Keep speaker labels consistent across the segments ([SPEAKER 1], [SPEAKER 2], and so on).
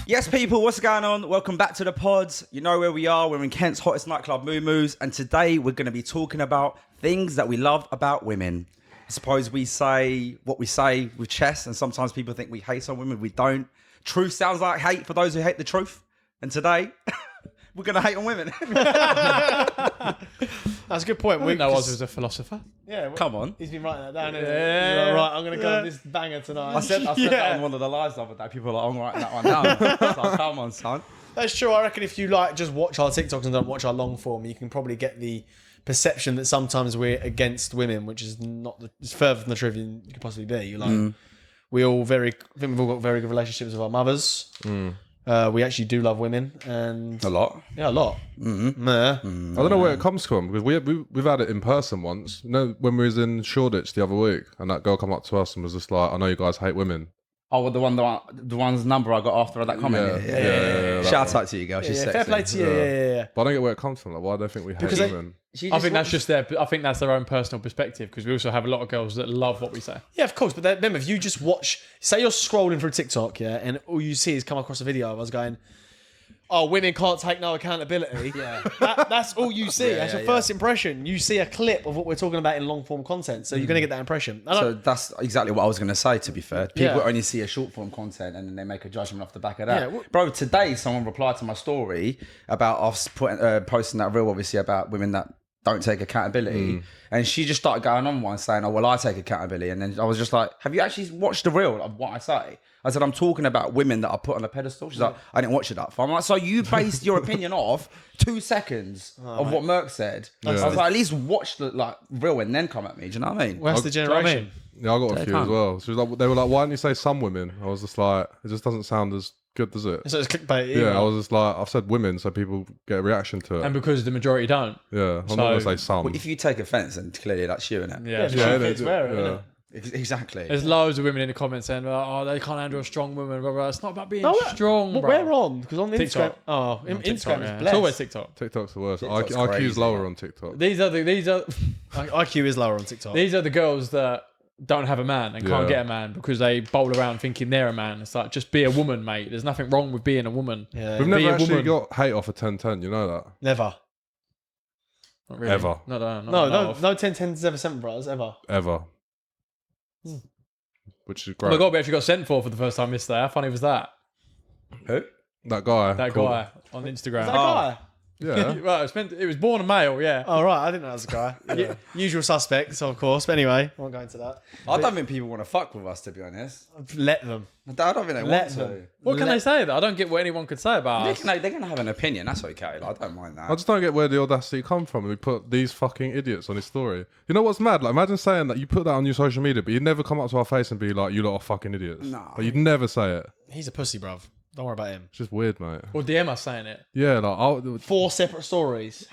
[SPEAKER 1] Yes, people, what's going on? Welcome back to the pods. You know where we are. We're in Kent's hottest nightclub, Moo Moo's, and today we're going to be talking about things that we love about women. I suppose we say what we say with chest, and sometimes people think we hate some women. We don't. Truth sounds like hate for those who hate the truth. And today, we're going to hate on women.
[SPEAKER 2] That's a good point.
[SPEAKER 3] I didn't know Oz was a philosopher.
[SPEAKER 2] Yeah,
[SPEAKER 1] Come on.
[SPEAKER 2] He's been writing that down.
[SPEAKER 3] Yeah.
[SPEAKER 2] Right, I'm going to go on this banger tonight.
[SPEAKER 1] I said that on one of the lives the other day. People are like, I'm writing that one down. It's like, come on, son.
[SPEAKER 2] That's true. I reckon if you like just watch our TikToks and don't watch our long form, you can probably get the perception that sometimes we're against women, which is not it's further from the truth you could possibly be. You're like, I think we've all got very good relationships with our mothers. We actually do love women, and
[SPEAKER 1] A lot.
[SPEAKER 2] yeah, a lot.
[SPEAKER 4] I don't know where it comes from because we've had it in person once. You know, when we was in Shoreditch the other week, and that girl come up to us and was just like, "I know you guys hate women."
[SPEAKER 1] Oh, well, the one's number I got after that comment.
[SPEAKER 4] Yeah,
[SPEAKER 1] Shout out to you, girl. She's
[SPEAKER 2] Yeah,
[SPEAKER 1] sexy.
[SPEAKER 2] fair play to you. Yeah.
[SPEAKER 4] But I don't get where it comes from. Like, why do they think we hate
[SPEAKER 2] Because
[SPEAKER 4] women?
[SPEAKER 3] I think that's just their. I think that's their own personal perspective because we also have a lot of girls that love what we say.
[SPEAKER 2] Yeah, of course. But then, remember, if you just watch, say you're scrolling through TikTok, yeah, and all you see is come across a video of us going, "Oh, women can't take no accountability." Yeah, that's all you see. That's your first impression. You see a clip of what we're talking about in long form content, so you're going to get that impression.
[SPEAKER 1] So that's exactly what I was going to say, to be fair. People
[SPEAKER 2] Yeah.
[SPEAKER 1] only see a short form content and then they make a judgment off the back of that.
[SPEAKER 2] Yeah,
[SPEAKER 1] Bro, today someone replied to my story about us posting that reel, obviously, about women that don't take accountability. And she just started going on one saying, "Oh, well, I take accountability." And then I was just like, "Have you actually watched the reel of what I say?" I said, "I'm talking about women that are put on a pedestal." She's like, "I didn't watch it that far." I'm like, "So you based your opinion off 2 seconds of what Merck said?" I was like, "At least watch the reel and then come at me." Do you know what I mean?
[SPEAKER 2] Well, that's the generation.
[SPEAKER 4] Yeah, I got a few as well. She was like, they were like, "Why don't you say some women?" I was just like, "It just doesn't sound as good, does it?"
[SPEAKER 2] So it's clickbait.
[SPEAKER 4] Yeah, I was just like, I've said women so people get a reaction to it.
[SPEAKER 3] And because the majority don't.
[SPEAKER 4] Yeah, I'm not gonna say some.
[SPEAKER 1] Well, if you take offence, then clearly that's you, innit?
[SPEAKER 3] Yeah.
[SPEAKER 2] It's rare, isn't it?
[SPEAKER 1] Exactly.
[SPEAKER 3] There's loads of women in the comments saying, "Oh, they can't handle a strong woman." Blah, blah. It's not about being
[SPEAKER 2] No,
[SPEAKER 3] strong.
[SPEAKER 2] Well,
[SPEAKER 3] bro.
[SPEAKER 2] where on? Because on
[SPEAKER 3] TikTok.
[SPEAKER 2] Instagram, Instagram
[SPEAKER 3] TikTok,
[SPEAKER 2] is
[SPEAKER 3] yeah.
[SPEAKER 2] blessed.
[SPEAKER 3] It's always TikTok.
[SPEAKER 4] TikTok's the worst.
[SPEAKER 1] TikTok's
[SPEAKER 4] IQ's
[SPEAKER 1] crazy,
[SPEAKER 4] lower
[SPEAKER 1] yeah.
[SPEAKER 4] on TikTok.
[SPEAKER 3] These are
[SPEAKER 2] IQ is lower on TikTok.
[SPEAKER 3] these are the girls that don't have a man and can't
[SPEAKER 4] Yeah.
[SPEAKER 3] get a man because they bowl around thinking they're a man. It's like, just be a woman, mate. There's nothing wrong with being a woman.
[SPEAKER 2] Yeah.
[SPEAKER 4] We've
[SPEAKER 3] Be
[SPEAKER 4] never
[SPEAKER 3] a
[SPEAKER 4] actually
[SPEAKER 3] woman.
[SPEAKER 4] got hate off a 10-10, you know that?
[SPEAKER 2] Never.
[SPEAKER 3] Not really.
[SPEAKER 4] Ever.
[SPEAKER 2] No 10-10's ever sent for us, ever.
[SPEAKER 4] Ever. Which is
[SPEAKER 3] Oh
[SPEAKER 4] great.
[SPEAKER 3] my god, we actually got sent for the first time yesterday. How funny was that?
[SPEAKER 1] Who?
[SPEAKER 4] That guy.
[SPEAKER 3] That
[SPEAKER 4] cool.
[SPEAKER 3] guy on Instagram.
[SPEAKER 2] That guy?
[SPEAKER 4] Yeah.
[SPEAKER 3] Well, it was born a male, yeah.
[SPEAKER 2] Oh, right. I didn't know that was a guy. Yeah. Usual suspects, of course. But anyway, I won't go into that.
[SPEAKER 1] I don't think people want to fuck with us, to be honest.
[SPEAKER 2] Let them.
[SPEAKER 1] I don't think they
[SPEAKER 2] Let
[SPEAKER 1] want to.
[SPEAKER 2] them.
[SPEAKER 3] What can they say though? I don't get what anyone could say about us.
[SPEAKER 1] They're going to have an opinion. That's okay. Like, I don't mind that.
[SPEAKER 4] I just don't get where the audacity come from. We put these fucking idiots on his story. You know what's mad? Like, imagine saying that you put that on your social media, but you'd never come up to our face and be like, "You lot are fucking idiots."
[SPEAKER 1] No.
[SPEAKER 4] Like, you'd never say it.
[SPEAKER 2] He's a pussy, bruv. Don't worry about him.
[SPEAKER 4] It's just weird, mate.
[SPEAKER 3] Or DM us saying it.
[SPEAKER 4] Yeah, like
[SPEAKER 2] 4 separate stories.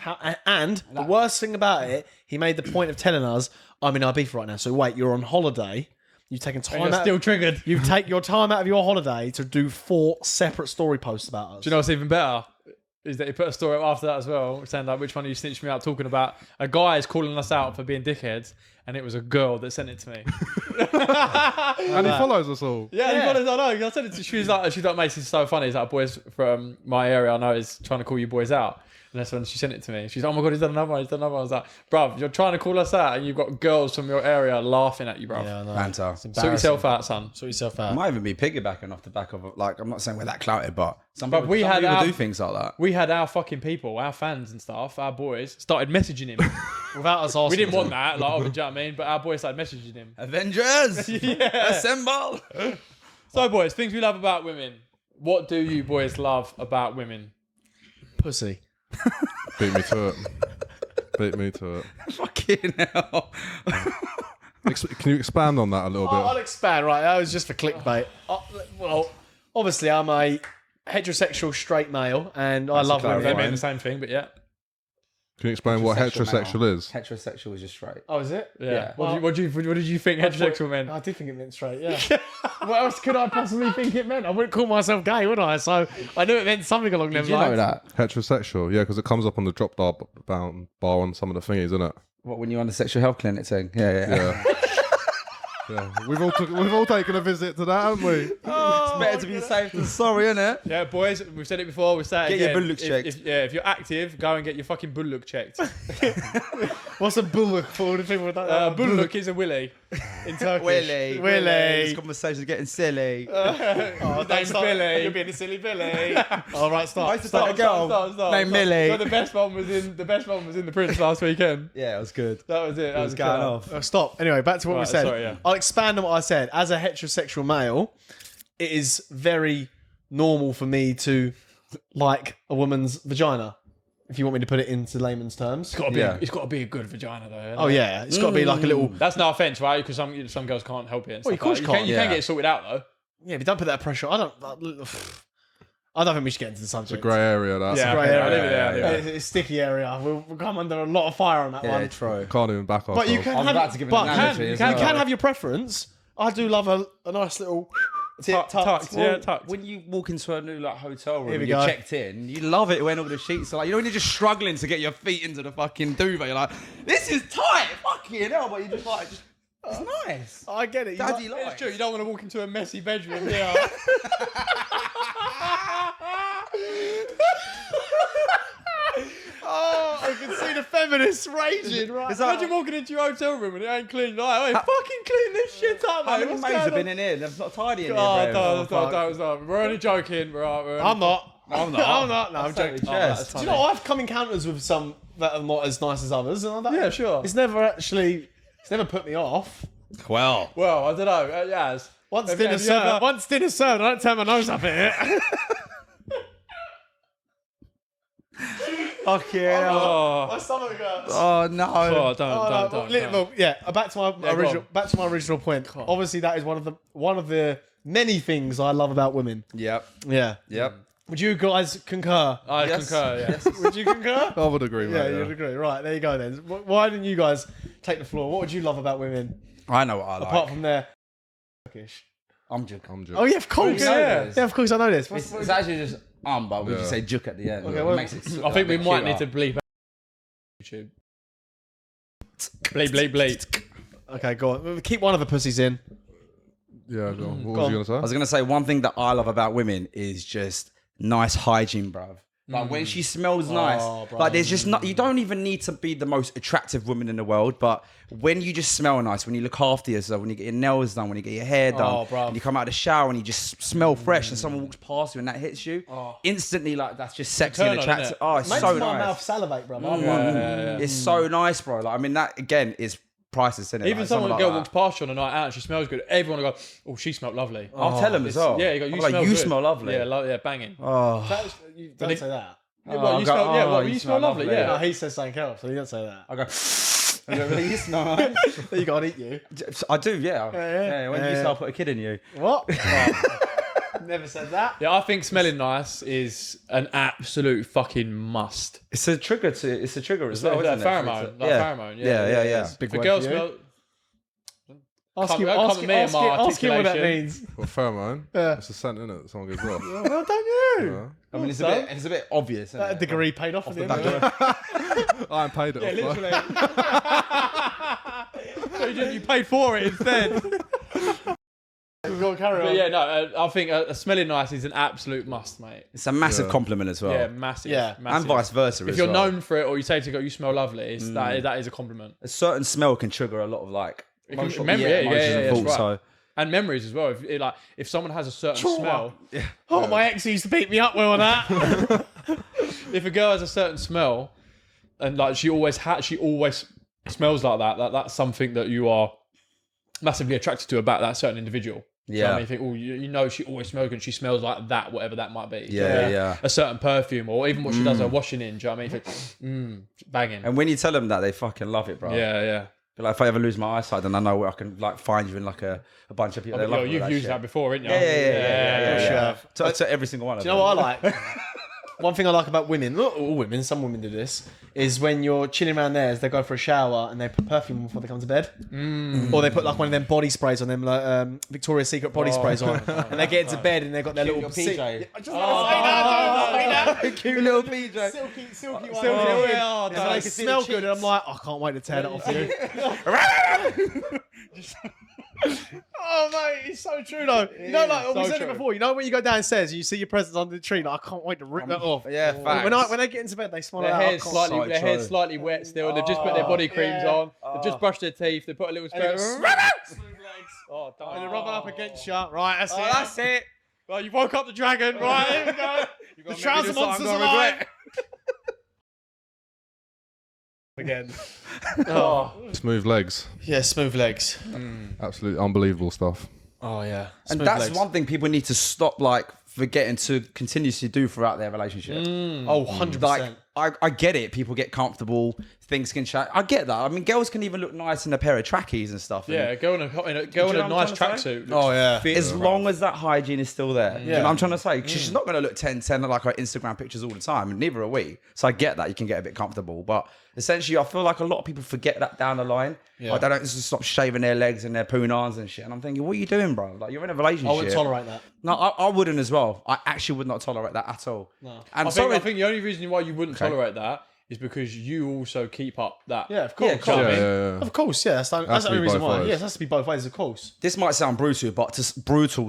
[SPEAKER 2] And the worst thing about it, he made the point of telling us, "I'm in Ibiza right now." So wait, you're on holiday. You've taken
[SPEAKER 3] And
[SPEAKER 2] time
[SPEAKER 3] you're
[SPEAKER 2] out.
[SPEAKER 3] still triggered.
[SPEAKER 2] You take your time out of your holiday to do 4 separate story posts about us.
[SPEAKER 3] Do you know what's even better? Is that he put a story up after that as well, saying like, "Which one of you snitched me out?" Talking about a guy is calling us out for being dickheads, and it was a girl that sent it to me.
[SPEAKER 4] and he follows us all.
[SPEAKER 3] Yeah, I know. I said it to she's like, "Mate, this is so funny. It's like boys from my area I know is trying to call you boys out." And that's when she sent it to me. She's like, "Oh my god, he's done another one. He's done another one." I was like, "Bruv, you're trying to call us out, and you've got girls from your area laughing at you, bruv.
[SPEAKER 2] Yeah, I know.
[SPEAKER 1] Banter.
[SPEAKER 2] It's
[SPEAKER 3] Sort
[SPEAKER 2] embarrassing.
[SPEAKER 3] yourself out, son."
[SPEAKER 2] Sort yourself
[SPEAKER 1] I
[SPEAKER 2] out.
[SPEAKER 1] might even be piggybacking off the back of, like, I'm not saying we're that clouted, but some
[SPEAKER 3] But
[SPEAKER 1] people,
[SPEAKER 3] we had
[SPEAKER 1] people
[SPEAKER 3] our-
[SPEAKER 1] do things like that.
[SPEAKER 3] We had our fucking people, our fans and stuff, our boys, started messaging him.
[SPEAKER 2] Without us asking.
[SPEAKER 3] We didn't want that, like, do you know what I mean? But our boys started messaging him.
[SPEAKER 1] Avengers!
[SPEAKER 3] Yeah.
[SPEAKER 1] Assemble!
[SPEAKER 3] So, boys, things we love about women. What do you boys love about women?
[SPEAKER 2] Pussy.
[SPEAKER 4] Beat me to it. Beat me to it.
[SPEAKER 1] Fucking hell.
[SPEAKER 4] Can you expand on that a little bit?
[SPEAKER 2] I'll expand, right? That was just for clickbait. Well, obviously, I'm a heterosexual straight male, and I love women.
[SPEAKER 3] They mean the same thing, but yeah.
[SPEAKER 4] Can you explain what heterosexual is?
[SPEAKER 1] Heterosexual is just straight.
[SPEAKER 2] Oh, is it?
[SPEAKER 3] Yeah. What did you think heterosexual meant?
[SPEAKER 2] I did think it meant straight, yeah. What else could I possibly think it meant? I wouldn't call myself gay, would I? So I knew it meant something along them
[SPEAKER 1] Did you
[SPEAKER 2] lines.
[SPEAKER 1] know that?
[SPEAKER 4] Heterosexual, yeah, because it comes up on the drop bar on some of the thingies, isn't it?
[SPEAKER 1] What, when you're on the sexual health clinic thing? Yeah.
[SPEAKER 4] Yeah. We've all taken a visit to that, haven't we?
[SPEAKER 1] It's better to be safe than sorry, isn't it?
[SPEAKER 3] Yeah, boys, we've said it before. We'll say it
[SPEAKER 1] Get your
[SPEAKER 3] again.
[SPEAKER 1] bull looks checked.
[SPEAKER 3] If you're active, go and get your fucking bull look checked.
[SPEAKER 2] What's a bullock for the people that
[SPEAKER 3] Bull look is a willy in Turkish.
[SPEAKER 1] Willie. This conversation's getting silly.
[SPEAKER 2] Oh,
[SPEAKER 3] Name's Billy.
[SPEAKER 2] You're being a silly Billy. All right, start.
[SPEAKER 1] Start a girl named Millie.
[SPEAKER 3] So the best one was in the Prince last weekend.
[SPEAKER 1] Yeah, it was good.
[SPEAKER 3] That was it. That was
[SPEAKER 1] going
[SPEAKER 3] killer.
[SPEAKER 1] off.
[SPEAKER 2] Stop. Anyway, back to what we
[SPEAKER 3] Right,
[SPEAKER 2] said.
[SPEAKER 3] sorry, yeah.
[SPEAKER 2] I'll expand on what I said. As a heterosexual male, it is very normal for me to like a woman's vagina. If you want me to put it into layman's terms.
[SPEAKER 3] It's got to be a good vagina though. Isn't
[SPEAKER 2] Oh
[SPEAKER 3] it?
[SPEAKER 2] yeah, it's got to be like a little.
[SPEAKER 3] That's no offense, right? Because some girls can't help it. And
[SPEAKER 2] Well,
[SPEAKER 3] stuff
[SPEAKER 2] of course
[SPEAKER 3] like
[SPEAKER 2] you
[SPEAKER 3] that.
[SPEAKER 2] can't,
[SPEAKER 3] You
[SPEAKER 1] yeah.
[SPEAKER 3] can get it sorted out though.
[SPEAKER 2] Yeah, but don't put that pressure. I don't think we should get into the subject.
[SPEAKER 4] Grey area, that.
[SPEAKER 3] Yeah,
[SPEAKER 2] grey
[SPEAKER 3] okay,
[SPEAKER 2] area.
[SPEAKER 3] I'll leave it there, I'll leave it there.
[SPEAKER 2] It's a sticky area. We'll come under a lot of fire on that
[SPEAKER 1] Yeah,
[SPEAKER 2] one.
[SPEAKER 1] true.
[SPEAKER 4] Can't even back off.
[SPEAKER 2] But you can
[SPEAKER 1] I was
[SPEAKER 2] have,
[SPEAKER 1] about to give an
[SPEAKER 2] but
[SPEAKER 1] analogy
[SPEAKER 2] you
[SPEAKER 1] as
[SPEAKER 2] can
[SPEAKER 1] well.
[SPEAKER 2] have your preference. I do love a nice little tit tucked.
[SPEAKER 3] Yeah, tucked.
[SPEAKER 1] When you walk into a new like hotel room
[SPEAKER 2] Here we
[SPEAKER 1] and you're
[SPEAKER 2] go.
[SPEAKER 1] checked in, you love it when all the sheets are like, you know, when you're just struggling to get your feet into the fucking duvet, you're like, this is tight, fucking hell, but you just like, it's nice.
[SPEAKER 2] I get it. You
[SPEAKER 1] Daddy
[SPEAKER 2] like-
[SPEAKER 1] likes.
[SPEAKER 3] It's true. You don't want to walk into a messy bedroom. Yeah.
[SPEAKER 2] Oh, I can see the feminists raging. Right.
[SPEAKER 1] It's like-
[SPEAKER 3] Imagine walking into your hotel room and it ain't clean. Like, hey, fucking clean this shit up,
[SPEAKER 1] How
[SPEAKER 3] mate.
[SPEAKER 1] many
[SPEAKER 3] What's
[SPEAKER 1] maids have
[SPEAKER 3] going
[SPEAKER 1] been
[SPEAKER 3] on?
[SPEAKER 1] in here? They're not tidy in here,
[SPEAKER 3] Oh,
[SPEAKER 1] bro.
[SPEAKER 3] don't. We're only joking. We're only...
[SPEAKER 2] I'm not.
[SPEAKER 1] I'm not.
[SPEAKER 2] I'm not. No, I'm joking.
[SPEAKER 1] Totally chest.
[SPEAKER 2] Do you know what? I've come encounters with some that are not as nice as others, and that,
[SPEAKER 3] Yeah, sure.
[SPEAKER 2] It's never put me off.
[SPEAKER 1] Well,
[SPEAKER 3] Well, I don't know. Yaz.
[SPEAKER 2] Once
[SPEAKER 3] Have
[SPEAKER 2] dinner's
[SPEAKER 3] you ever-
[SPEAKER 2] served, I don't turn my nose up at it.
[SPEAKER 1] fuck yeah.
[SPEAKER 3] Oh,
[SPEAKER 2] My stomach hurts.
[SPEAKER 1] Oh no.
[SPEAKER 3] oh don't.
[SPEAKER 2] Well, yeah. Back to my original.
[SPEAKER 3] on.
[SPEAKER 2] Back to my original point. Obviously, that is one of the many things I love about women.
[SPEAKER 1] Yep.
[SPEAKER 2] Yeah.
[SPEAKER 1] Yep.
[SPEAKER 2] Would you guys concur?
[SPEAKER 3] I
[SPEAKER 1] Yes.
[SPEAKER 3] concur, yeah.
[SPEAKER 1] Yes.
[SPEAKER 2] Would you concur?
[SPEAKER 4] I would agree,
[SPEAKER 2] Yeah,
[SPEAKER 4] mate.
[SPEAKER 2] you'd agree. Right, there you go then. Why didn't you guys take the floor? What would you love about women?
[SPEAKER 1] I know what I like.
[SPEAKER 2] Apart from their Turkish.
[SPEAKER 1] I'm juk.
[SPEAKER 4] I'm
[SPEAKER 2] Oh yeah, of course.
[SPEAKER 1] You know
[SPEAKER 2] Yeah.
[SPEAKER 1] this.
[SPEAKER 2] Yeah, of course I know this.
[SPEAKER 1] It's actually just but we just say juk at the end.
[SPEAKER 2] Okay,
[SPEAKER 1] It
[SPEAKER 2] well-
[SPEAKER 1] makes it
[SPEAKER 3] I think we
[SPEAKER 1] a bit
[SPEAKER 3] might need
[SPEAKER 1] cuter.
[SPEAKER 3] to bleep out YouTube. Bleep.
[SPEAKER 2] Okay, go on. Keep one of the pussies in.
[SPEAKER 4] Yeah, go on. What
[SPEAKER 2] Go
[SPEAKER 4] was
[SPEAKER 2] on.
[SPEAKER 4] you
[SPEAKER 1] I
[SPEAKER 4] going
[SPEAKER 1] was
[SPEAKER 4] to say?
[SPEAKER 1] gonna say one thing that I love about women is just nice hygiene, bruv. Like when she smells nice,
[SPEAKER 2] bruv.
[SPEAKER 1] like there's just not. You don't even need to be the most attractive woman in the world, but when you just smell nice, when you look after yourself, when you get your nails done, when you get your hair done,
[SPEAKER 2] Oh, bruv.
[SPEAKER 1] and you come out of the shower and you just smell fresh, and someone walks past you and that hits you, instantly like that's just sexy and
[SPEAKER 3] turn on,
[SPEAKER 1] attractive.
[SPEAKER 3] innit?
[SPEAKER 1] Oh, it's
[SPEAKER 2] Makes
[SPEAKER 1] so
[SPEAKER 2] my
[SPEAKER 1] nice.
[SPEAKER 2] mouth salivate, bro.
[SPEAKER 1] It's so nice, bro. Like I mean, that again is priceless, isn't it?
[SPEAKER 3] Even
[SPEAKER 1] like,
[SPEAKER 3] someone
[SPEAKER 1] like
[SPEAKER 3] girl
[SPEAKER 1] that.
[SPEAKER 3] walks past you on a night out and she smells good. Everyone will go, oh, she smelled lovely.
[SPEAKER 1] I'll tell them as well.
[SPEAKER 3] Yeah, you go, you
[SPEAKER 1] I'm
[SPEAKER 3] smell
[SPEAKER 1] like, you
[SPEAKER 3] good.
[SPEAKER 1] smell lovely.
[SPEAKER 3] Yeah, banging.
[SPEAKER 1] Oh,
[SPEAKER 2] Don't say that.
[SPEAKER 3] Yeah, well, you smell, yeah, well, you smell lovely.
[SPEAKER 2] No,
[SPEAKER 3] Yeah.
[SPEAKER 2] he says something else, so he don't say that.
[SPEAKER 1] I go. I go, really? You smell nice.
[SPEAKER 2] Then you gotta eat you.
[SPEAKER 1] I do, yeah.
[SPEAKER 2] yeah.
[SPEAKER 1] When you
[SPEAKER 2] Yeah.
[SPEAKER 1] start put a kid in you.
[SPEAKER 2] What? Never said that.
[SPEAKER 3] Yeah, I think smelling nice is an absolute fucking must.
[SPEAKER 1] It's a trigger as well,
[SPEAKER 3] Like
[SPEAKER 1] isn't it?
[SPEAKER 3] pheromone. Like pheromone.
[SPEAKER 1] Yeah.
[SPEAKER 2] Big
[SPEAKER 3] If a
[SPEAKER 2] word
[SPEAKER 3] girl
[SPEAKER 2] for you.
[SPEAKER 3] smell...
[SPEAKER 2] Ask him,
[SPEAKER 3] Come
[SPEAKER 2] ask
[SPEAKER 3] at
[SPEAKER 2] him,
[SPEAKER 3] me and
[SPEAKER 2] ask
[SPEAKER 3] my
[SPEAKER 2] him, ask him what that
[SPEAKER 3] articulation.
[SPEAKER 2] means.
[SPEAKER 4] Well, pheromone.
[SPEAKER 2] Yeah.
[SPEAKER 4] It's a scent, isn't it? Someone gives off.
[SPEAKER 2] Well done you.
[SPEAKER 4] Yeah.
[SPEAKER 1] I mean, it's a bit obvious. Isn't
[SPEAKER 2] That
[SPEAKER 1] it?
[SPEAKER 2] degree paid off at the end of it.
[SPEAKER 4] I ain't paid it
[SPEAKER 3] Yeah,
[SPEAKER 4] off.
[SPEAKER 3] literally.
[SPEAKER 4] though.
[SPEAKER 3] So you paid for it instead.
[SPEAKER 2] Go on, carry
[SPEAKER 3] But
[SPEAKER 2] on.
[SPEAKER 3] yeah, no, I think a smelling nice is an absolute must, mate.
[SPEAKER 1] It's a massive
[SPEAKER 4] Yeah.
[SPEAKER 1] compliment as well.
[SPEAKER 3] Yeah, massive.
[SPEAKER 2] Yeah.
[SPEAKER 1] And
[SPEAKER 3] massive.
[SPEAKER 1] vice versa
[SPEAKER 3] If
[SPEAKER 1] as
[SPEAKER 3] you're
[SPEAKER 1] well.
[SPEAKER 3] known for it or you say to go, you smell lovely, it's, that is a compliment.
[SPEAKER 1] A certain smell can trigger a lot of like
[SPEAKER 3] It can-
[SPEAKER 1] emotional
[SPEAKER 3] memory, yeah,
[SPEAKER 1] emotions and
[SPEAKER 3] that's
[SPEAKER 1] thoughts.
[SPEAKER 3] right. And memories as well. If someone has a certain smell,
[SPEAKER 2] Oh, my ex used to beat me up well on that.
[SPEAKER 3] if a girl has a certain smell, and like she always smells like that, that's something that you are massively attracted to about that certain individual.
[SPEAKER 1] Yeah.
[SPEAKER 3] So, I mean, you think, oh, you know, she always smells good. She smells like that, whatever that might be.
[SPEAKER 1] Yeah, yeah.
[SPEAKER 3] A certain perfume, or even what she does her washing in. Do you know what I mean? You think, banging.
[SPEAKER 1] And when you tell them that, they fucking love it, bro.
[SPEAKER 3] Yeah.
[SPEAKER 1] But like, if I ever lose my eyesight, then I know where I can like find you in like a bunch of people. They love
[SPEAKER 3] You've
[SPEAKER 1] all
[SPEAKER 3] used
[SPEAKER 1] shit.
[SPEAKER 3] that before, haven't you?
[SPEAKER 1] Yeah. To every single one of
[SPEAKER 2] Do
[SPEAKER 1] them.
[SPEAKER 2] you know what I like? One thing I like about women, not all women, some women do this, is when you're chilling around theirs, they go for a shower and they put perfume before they come to bed. Or they put like one of them body sprays on them, like Victoria's Secret body sprays on. And they get into bed and they've got their little
[SPEAKER 1] PJ.
[SPEAKER 2] I just want to say that,
[SPEAKER 1] Cute little PJ.
[SPEAKER 2] silky one.
[SPEAKER 3] Silky
[SPEAKER 2] on.
[SPEAKER 3] one.
[SPEAKER 2] Yeah,
[SPEAKER 3] Oh,
[SPEAKER 2] so they can smell good and I'm like, I can't wait to tear that off you. Oh mate, it's so true though. You know, like we
[SPEAKER 3] so
[SPEAKER 2] said it
[SPEAKER 3] true.
[SPEAKER 2] before. You know when you go downstairs and you see your presents under the tree, like I can't wait to rip that off.
[SPEAKER 1] Yeah, facts.
[SPEAKER 2] When they get into bed, they smell
[SPEAKER 3] Their
[SPEAKER 2] out.
[SPEAKER 3] hair's slightly, their hair's slightly wet still. They've just put their body creams on. They've just brushed their teeth. They put a little
[SPEAKER 2] And
[SPEAKER 3] spray.
[SPEAKER 2] Oh, and they rub it up against you. Right, that's it.
[SPEAKER 3] That's it. Well, you woke up the dragon. Right, here we go.
[SPEAKER 2] The trouser monster's alive. Again. Oh.
[SPEAKER 4] Smooth legs.
[SPEAKER 2] Yeah, smooth legs.
[SPEAKER 4] Absolutely unbelievable stuff.
[SPEAKER 2] Oh yeah.
[SPEAKER 1] And
[SPEAKER 2] Smooth
[SPEAKER 1] that's
[SPEAKER 2] legs.
[SPEAKER 1] one thing people need to stop like forgetting to continuously do throughout their relationship.
[SPEAKER 2] Oh, 100%.
[SPEAKER 1] Like I get it. People get comfortable. Things can chat. I get that. I mean, girls can even look nice in a pair of trackies and stuff.
[SPEAKER 3] Yeah,
[SPEAKER 1] and
[SPEAKER 3] go in a
[SPEAKER 1] you know
[SPEAKER 3] nice
[SPEAKER 1] what I'm trying to
[SPEAKER 3] tracksuit.
[SPEAKER 2] Oh, yeah.
[SPEAKER 1] as long as that hygiene is still there. You know what I'm trying to say? 'Cause she's not going to look 10-10 like her Instagram pictures all the time, and neither are we. So I get that. You can get a bit comfortable. But essentially, I feel like a lot of people forget that down the line.
[SPEAKER 2] Yeah.
[SPEAKER 1] Like, they don't just stop shaving their legs and their punans and shit. And I'm thinking, what are you doing, bro? Like, you're in a relationship.
[SPEAKER 2] I wouldn't tolerate that.
[SPEAKER 1] No, I wouldn't as well. I actually would not tolerate that at all.
[SPEAKER 2] No.
[SPEAKER 1] And
[SPEAKER 3] I
[SPEAKER 1] sorry,
[SPEAKER 3] think the only reason why you wouldn't tolerate that is because you also keep up that.
[SPEAKER 2] Yeah, of course.
[SPEAKER 1] Yeah, of course.
[SPEAKER 4] Yeah.
[SPEAKER 2] Of course, yeah. That's the
[SPEAKER 4] Has to
[SPEAKER 2] only
[SPEAKER 4] be
[SPEAKER 2] reason
[SPEAKER 4] both
[SPEAKER 2] why.
[SPEAKER 4] ways.
[SPEAKER 2] Yes, it has to be both ways, of course.
[SPEAKER 1] this might sound brutal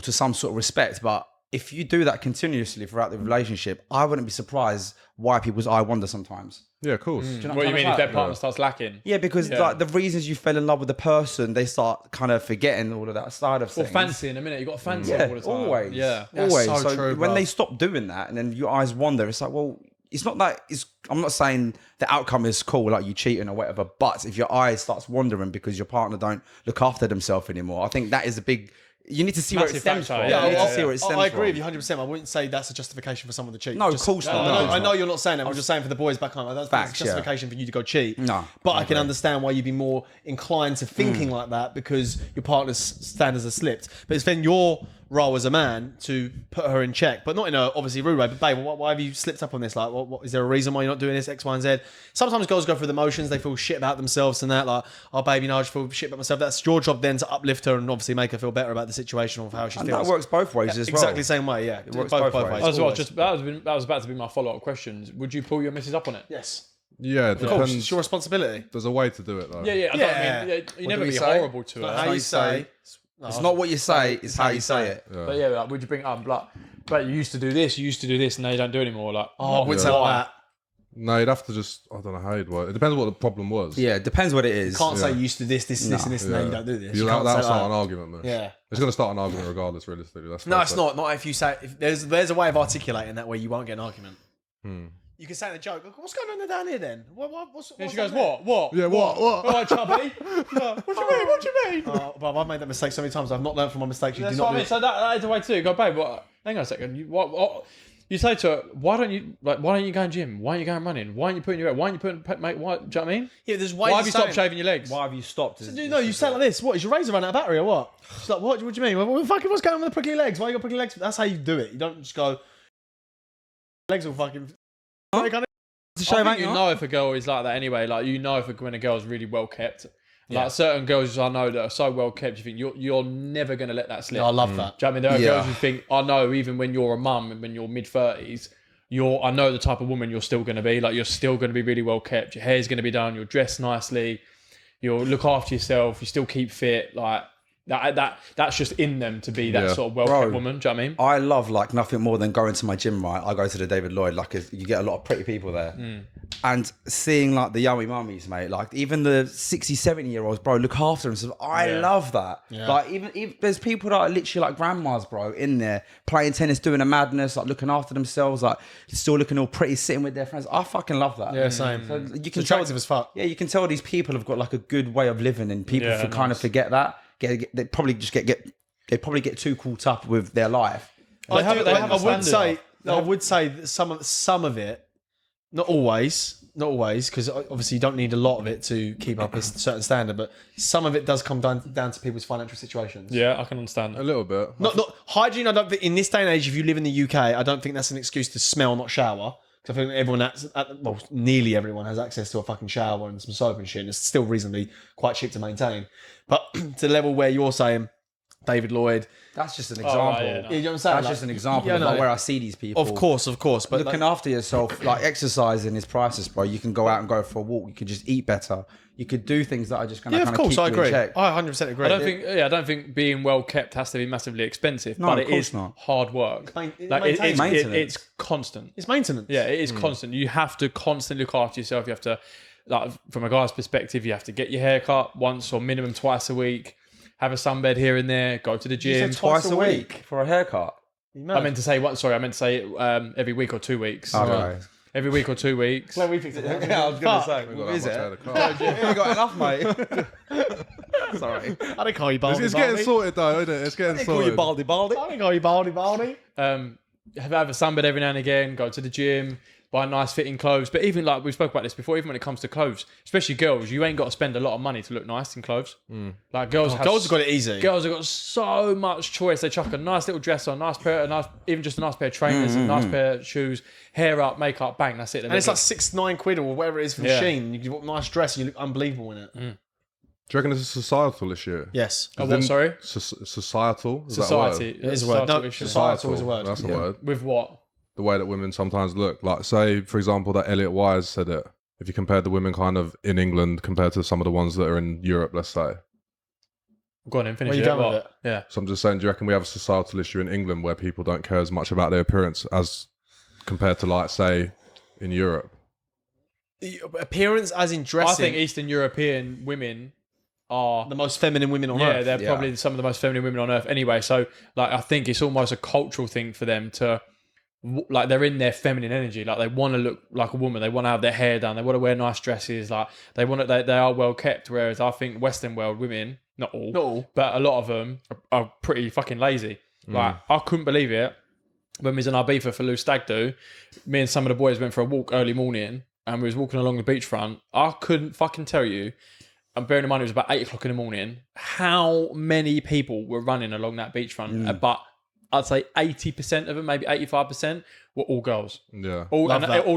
[SPEAKER 1] to some sort of respect, but if you do that continuously throughout the relationship, I wouldn't be surprised why people's eye wander sometimes.
[SPEAKER 4] Yeah, of course.
[SPEAKER 1] Do you know
[SPEAKER 3] What do you
[SPEAKER 1] I'm
[SPEAKER 3] mean
[SPEAKER 1] trying
[SPEAKER 3] if
[SPEAKER 1] to
[SPEAKER 3] their
[SPEAKER 1] say?
[SPEAKER 3] partner starts lacking?
[SPEAKER 1] Yeah, because
[SPEAKER 3] Yeah.
[SPEAKER 1] like the reasons you fell in love with the person, they start kind of forgetting all of that side of
[SPEAKER 3] Or
[SPEAKER 1] things.
[SPEAKER 3] fancy in a minute. You got fancy
[SPEAKER 1] Yeah,
[SPEAKER 3] all the time.
[SPEAKER 1] always.
[SPEAKER 3] Yeah.
[SPEAKER 2] That's
[SPEAKER 1] always.
[SPEAKER 2] so true,
[SPEAKER 1] when
[SPEAKER 2] bro.
[SPEAKER 1] they stop doing that, and then your eyes wander, it's like, well, it's not that. I'm not saying the outcome is cool, like you cheating or whatever. But if your eyes starts wandering because your partner don't look after themselves anymore, I think that is a big. You need to see where it
[SPEAKER 3] Massive
[SPEAKER 1] stems
[SPEAKER 3] factor,
[SPEAKER 1] from.
[SPEAKER 3] yeah.
[SPEAKER 1] You need
[SPEAKER 3] Yeah,
[SPEAKER 1] to see where it stems
[SPEAKER 2] I agree with
[SPEAKER 1] from.
[SPEAKER 2] you 100%. I wouldn't say that's a justification for someone to cheat.
[SPEAKER 1] No, of course not.
[SPEAKER 2] I know,
[SPEAKER 1] No,
[SPEAKER 2] I know you're not saying that. I'm just saying for the boys back home. I don't think
[SPEAKER 1] Facts,
[SPEAKER 2] it's a justification for you to go cheat.
[SPEAKER 1] No,
[SPEAKER 2] But
[SPEAKER 1] I
[SPEAKER 2] I can
[SPEAKER 1] agree.
[SPEAKER 2] understand why you'd be more inclined to thinking like that because your partner's standards are slipped. But it's then your role as a man to put her in check, but not in a obviously rude way. But babe, why have you slipped up on this? Like, what is there a reason why you're not doing this? X, Y, and Z. Sometimes girls go through the motions. They feel shit about themselves and that. Like, oh babe, I just feel shit about myself. That's your job then to uplift her and obviously make her feel better about the situation of how she
[SPEAKER 1] And
[SPEAKER 2] feels.
[SPEAKER 1] that works both ways as well.
[SPEAKER 2] Exactly the same way. Yeah, it
[SPEAKER 1] works
[SPEAKER 2] both
[SPEAKER 1] both
[SPEAKER 2] ways.
[SPEAKER 1] ways.
[SPEAKER 3] As well,
[SPEAKER 2] always.
[SPEAKER 3] just that was about to be my follow-up questions. Would you pull your missus up on it?
[SPEAKER 2] yes,
[SPEAKER 4] Yeah, it
[SPEAKER 2] of course, it's
[SPEAKER 4] depends.
[SPEAKER 2] your responsibility.
[SPEAKER 4] There's a way to do it though.
[SPEAKER 3] Yeah, yeah. I
[SPEAKER 2] Yeah.
[SPEAKER 3] don't mean, you never
[SPEAKER 1] do we
[SPEAKER 3] be
[SPEAKER 1] say?
[SPEAKER 3] horrible to her.
[SPEAKER 2] How you say?
[SPEAKER 1] It's not what you say; it's how you say it.
[SPEAKER 3] But yeah, like, would you bring it up? Like, but you used to do this, and now you don't do it anymore. Like,
[SPEAKER 2] Oh, I wouldn't say like that.
[SPEAKER 4] No, you'd have to just, I don't know how you'd work. It depends on what the problem was.
[SPEAKER 1] Yeah, it depends what it is.
[SPEAKER 2] Can't say you used to this, and this, and this, and now you don't do this. You can't
[SPEAKER 4] That'll
[SPEAKER 2] say
[SPEAKER 4] start
[SPEAKER 2] that.
[SPEAKER 4] an argument, man.
[SPEAKER 2] Yeah.
[SPEAKER 4] It's going to start an argument regardless, realistically.
[SPEAKER 2] No, it's not. Not if you say. If there's a way of articulating that where you won't get an argument. You can say in a joke, what's going on down here then? What's
[SPEAKER 3] and she goes,
[SPEAKER 2] on there?
[SPEAKER 3] what?
[SPEAKER 4] Yeah, what?
[SPEAKER 3] All right, chubby. What do you mean?
[SPEAKER 2] Oh, but I've made that mistake so many times. I've not learned from my mistakes. You
[SPEAKER 3] That's
[SPEAKER 2] do
[SPEAKER 3] what
[SPEAKER 2] not
[SPEAKER 3] I mean.
[SPEAKER 2] do
[SPEAKER 3] So that is the way too. Go, babe. What? Hang on a second. You say to her, why don't you go and gym? Why aren't you going running? Why aren't you putting your why aren't you putting mate? Why? Do you know what I mean?
[SPEAKER 2] Yeah, there's ways
[SPEAKER 3] Why have
[SPEAKER 2] of
[SPEAKER 3] you stopped
[SPEAKER 2] saying-
[SPEAKER 3] shaving your legs?
[SPEAKER 1] Why have you stopped?
[SPEAKER 2] No, you say it like this. What, is your razor run out of battery or what? She's like, what do you mean? Well, fucking, what's going on with the prickly legs? Why you got prickly legs? That's how you do it. You don't just go, legs will fucking...
[SPEAKER 1] To
[SPEAKER 3] I
[SPEAKER 1] shave,
[SPEAKER 3] think
[SPEAKER 1] ain't
[SPEAKER 3] you
[SPEAKER 1] you?
[SPEAKER 3] know if a girl is like that anyway. Like you know if when a girl's really well kept.
[SPEAKER 2] Yeah.
[SPEAKER 3] Like certain girls I know that are so well kept, you think you're never gonna let that slip.
[SPEAKER 2] No, I love that.
[SPEAKER 3] Do you know what I mean? There are
[SPEAKER 1] Yeah.
[SPEAKER 3] girls who think, I know even when you're a mum and when you're mid-30s, I know the type of woman you're still going to be. Like, you're still going to be really well kept. Your hair's going to be done. You'll dress nicely. You'll look after yourself. You still keep fit. Like, that's just in them to be that
[SPEAKER 4] Yeah.
[SPEAKER 3] sort of well-kept
[SPEAKER 1] Bro.
[SPEAKER 3] woman. Do you know what I mean?
[SPEAKER 1] I love like nothing more than going to my gym, right? I go to the David Lloyd, like you get a lot of pretty people there. And seeing like the yummy mummies, mate, like even the 60, 70-year-olds, bro, look after themselves. I love that.
[SPEAKER 2] Yeah.
[SPEAKER 1] Like even there's people that are literally like grandmas, bro, in there playing tennis, doing a madness, like looking after themselves, like still looking all pretty, sitting with their friends. I fucking love that.
[SPEAKER 2] Yeah, same.
[SPEAKER 1] So you
[SPEAKER 2] It's
[SPEAKER 1] can
[SPEAKER 2] attractive as fuck.
[SPEAKER 1] Yeah, you can tell these people have got like a good way of living, and people
[SPEAKER 3] Yeah,
[SPEAKER 1] kind of
[SPEAKER 3] nice.
[SPEAKER 1] forget that. They probably just they probably get too caught up with their life.
[SPEAKER 3] They have a
[SPEAKER 2] I would
[SPEAKER 3] standard.
[SPEAKER 2] say that some of it, not always, because obviously you don't need a lot of it to keep up a certain standard, but some of it does come down to people's financial situations.
[SPEAKER 3] Yeah, I can understand
[SPEAKER 4] A
[SPEAKER 3] that.
[SPEAKER 4] little bit.
[SPEAKER 2] Not hygiene. I don't think in this day and age, if you live in the UK, I don't think that's an excuse to smell, not shower. Because I think everyone, nearly everyone has access to a fucking shower and some soap and shit. And it's still reasonably quite cheap to maintain. But to the level where you're saying David Lloyd.
[SPEAKER 1] That's just an
[SPEAKER 3] right,
[SPEAKER 1] example.
[SPEAKER 3] yeah, no.
[SPEAKER 2] You know what I'm saying?
[SPEAKER 1] That's
[SPEAKER 2] Like,
[SPEAKER 1] just an example
[SPEAKER 2] yeah,
[SPEAKER 1] of
[SPEAKER 2] no.
[SPEAKER 1] like where I see these people.
[SPEAKER 2] Of course. But
[SPEAKER 1] Looking
[SPEAKER 2] like,
[SPEAKER 1] after yourself, like exercising is priceless, bro. You can go out and go for a walk. You can just eat better. You could do things that are just going to
[SPEAKER 2] yeah,
[SPEAKER 1] kind
[SPEAKER 2] of
[SPEAKER 1] of
[SPEAKER 2] course,
[SPEAKER 1] keep
[SPEAKER 2] I
[SPEAKER 1] you
[SPEAKER 2] agree.
[SPEAKER 1] in check.
[SPEAKER 2] I 100% agree.
[SPEAKER 3] I don't think being well kept has to be massively expensive,
[SPEAKER 1] No,
[SPEAKER 3] but
[SPEAKER 1] of
[SPEAKER 3] it
[SPEAKER 1] course
[SPEAKER 3] is
[SPEAKER 1] not.
[SPEAKER 3] hard work.
[SPEAKER 2] It's
[SPEAKER 3] It's constant.
[SPEAKER 2] It's maintenance.
[SPEAKER 3] Yeah, it is constant. You have to constantly look after yourself. You have to, like, from a guy's perspective, you have to get your hair cut once or minimum twice a week, have a sunbed here and there, go to the gym.
[SPEAKER 1] Twice a week for a haircut.
[SPEAKER 3] I meant to say what? Sorry, I meant to say every week or 2 weeks.
[SPEAKER 1] Okay.
[SPEAKER 3] Every week or 2 weeks.
[SPEAKER 2] Well, we picked it.
[SPEAKER 1] Yeah, I was going to say,
[SPEAKER 4] Got
[SPEAKER 1] what
[SPEAKER 4] that
[SPEAKER 1] is
[SPEAKER 4] much
[SPEAKER 1] it?
[SPEAKER 4] out of the car.
[SPEAKER 1] You ain't got enough, mate. Sorry.
[SPEAKER 2] I don't call you baldy.
[SPEAKER 4] It's getting sorted though, isn't it? It's getting sorted.
[SPEAKER 2] baldy. I don't call you baldy.
[SPEAKER 3] Have a sunbed every now and again. Go to the gym. Buy nice fitting clothes. But even like we spoke about this before, even when it comes to clothes, especially girls, you ain't got to spend a lot of money to look nice in clothes. Like girls
[SPEAKER 2] Girls have got it easy.
[SPEAKER 3] Girls have got so much choice. They chuck a nice little dress on, even just a nice pair of trainers, a nice pair of shoes, hair up, makeup, bang, that's it.
[SPEAKER 2] And it's like £6-9 or whatever it is from Shein. You get a nice dress and you look unbelievable in it.
[SPEAKER 4] Do you reckon it's a societal issue?
[SPEAKER 2] Yes.
[SPEAKER 3] what? Sorry,
[SPEAKER 4] Societal? Is
[SPEAKER 3] society.
[SPEAKER 2] It is a word. No,
[SPEAKER 3] issue.
[SPEAKER 2] societal is a word.
[SPEAKER 4] That's a word.
[SPEAKER 3] With what?
[SPEAKER 4] The way that women sometimes look. Like, say, for example, that Elliot Wise said it. If you compared the women kind of in England compared to some of the ones that are in Europe, let's say.
[SPEAKER 3] Go on and finish
[SPEAKER 2] Where you
[SPEAKER 3] it.
[SPEAKER 2] going with
[SPEAKER 3] What?
[SPEAKER 2] it?
[SPEAKER 3] Yeah.
[SPEAKER 4] So I'm just saying, do you reckon we have a societal issue in England where people don't care as much about their appearance as compared to, like, say, in Europe?
[SPEAKER 2] Appearance as in
[SPEAKER 3] I
[SPEAKER 2] dressing.
[SPEAKER 3] think Eastern European women are
[SPEAKER 2] the most feminine women on earth.
[SPEAKER 3] they're probably some of the most feminine women on earth anyway. So like I think it's almost a cultural thing for them to like they're in their feminine energy. Like they want to look like a woman. They want to have their hair done. They want to wear nice dresses. Like they want to. They are well kept. Whereas I think Western world women, not all, but a lot of them are pretty fucking lazy. Like I couldn't believe it when we was in Ibiza for Lou Stag Do. Me and some of the boys went for a walk early morning, and we was walking along the beachfront. I couldn't fucking tell you. And bearing in mind it was about 8 o'clock in the morning, how many people were running along that beachfront? But I'd say 80% of them, maybe 85%, were all girls.
[SPEAKER 4] Yeah.
[SPEAKER 3] All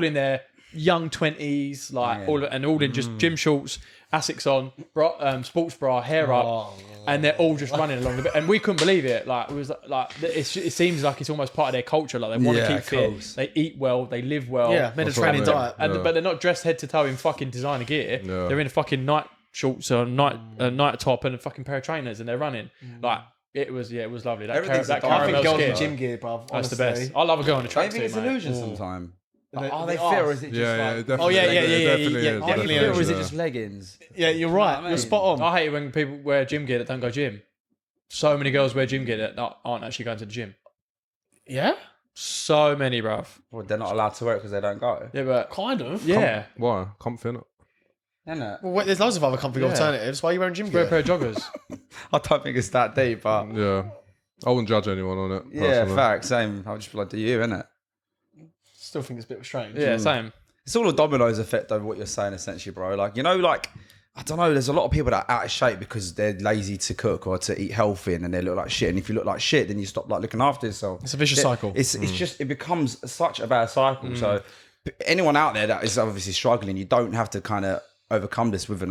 [SPEAKER 3] in their young 20s, like all in just gym shorts, Asics on, sports bra, hair up, and they're all just running along the bit. And we couldn't believe it. Like it was like it seems like it's almost part of their culture. Like they want to keep fit, they eat well, they live well.
[SPEAKER 2] Yeah, Mediterranean diet.
[SPEAKER 3] But they're not dressed head to toe in fucking designer gear.
[SPEAKER 4] Yeah.
[SPEAKER 3] They're in a fucking night shorts or night top and a fucking pair of trainers, and they're running. Like it was lovely. That
[SPEAKER 1] Everything's
[SPEAKER 3] that
[SPEAKER 1] a diet.
[SPEAKER 2] I think
[SPEAKER 3] caramel
[SPEAKER 2] girls
[SPEAKER 3] skin,
[SPEAKER 2] in gym gear, bruv.
[SPEAKER 3] that's the
[SPEAKER 2] honestly.
[SPEAKER 3] best. I love a girl in a
[SPEAKER 1] I think
[SPEAKER 3] tracksuit,
[SPEAKER 1] it's
[SPEAKER 3] mate.
[SPEAKER 1] illusion sometimes.
[SPEAKER 2] The-
[SPEAKER 1] Are
[SPEAKER 2] the
[SPEAKER 1] they
[SPEAKER 2] arse.
[SPEAKER 1] fit or is it just
[SPEAKER 4] Yeah,
[SPEAKER 1] like...
[SPEAKER 4] definitely.
[SPEAKER 2] yeah,
[SPEAKER 4] It definitely
[SPEAKER 2] yeah,
[SPEAKER 4] is.
[SPEAKER 2] definitely
[SPEAKER 1] Fit
[SPEAKER 2] is.
[SPEAKER 1] or is it just leggings?
[SPEAKER 2] Yeah, you're right.
[SPEAKER 1] I
[SPEAKER 2] You're
[SPEAKER 1] mean?
[SPEAKER 2] spot on.
[SPEAKER 3] I hate it when people wear gym gear that don't go gym. So many girls wear gym gear that aren't actually going to the gym.
[SPEAKER 2] Yeah?
[SPEAKER 3] So many, bruv.
[SPEAKER 1] Well, they're not allowed to wear it because they don't go.
[SPEAKER 3] Yeah, but
[SPEAKER 2] Kind of.
[SPEAKER 3] yeah,
[SPEAKER 4] Why? Comfy, innit?
[SPEAKER 1] Isn't it?
[SPEAKER 2] Well, wait, there's loads of other comfy alternatives. Why are you wearing gym
[SPEAKER 3] wear a
[SPEAKER 2] gear?
[SPEAKER 3] pair of joggers.
[SPEAKER 1] I don't think it's that deep, but...
[SPEAKER 4] Yeah. I wouldn't judge anyone on it.
[SPEAKER 1] Yeah,
[SPEAKER 4] personally.
[SPEAKER 1] fact, same. I'll just be like, do you, innit?
[SPEAKER 2] Still think it's a bit strange.
[SPEAKER 3] Yeah, same.
[SPEAKER 1] It's all a dominoes effect over what you're saying, essentially, bro. Like, you know, like, I don't know, there's a lot of people that are out of shape because they're lazy to cook or to eat healthy and then they look like shit. And if you look like shit, then you stop like looking after yourself.
[SPEAKER 2] It's a vicious cycle.
[SPEAKER 1] It's just, it becomes such a bad cycle. So anyone out there that is obviously struggling, you don't have to kind of overcome this within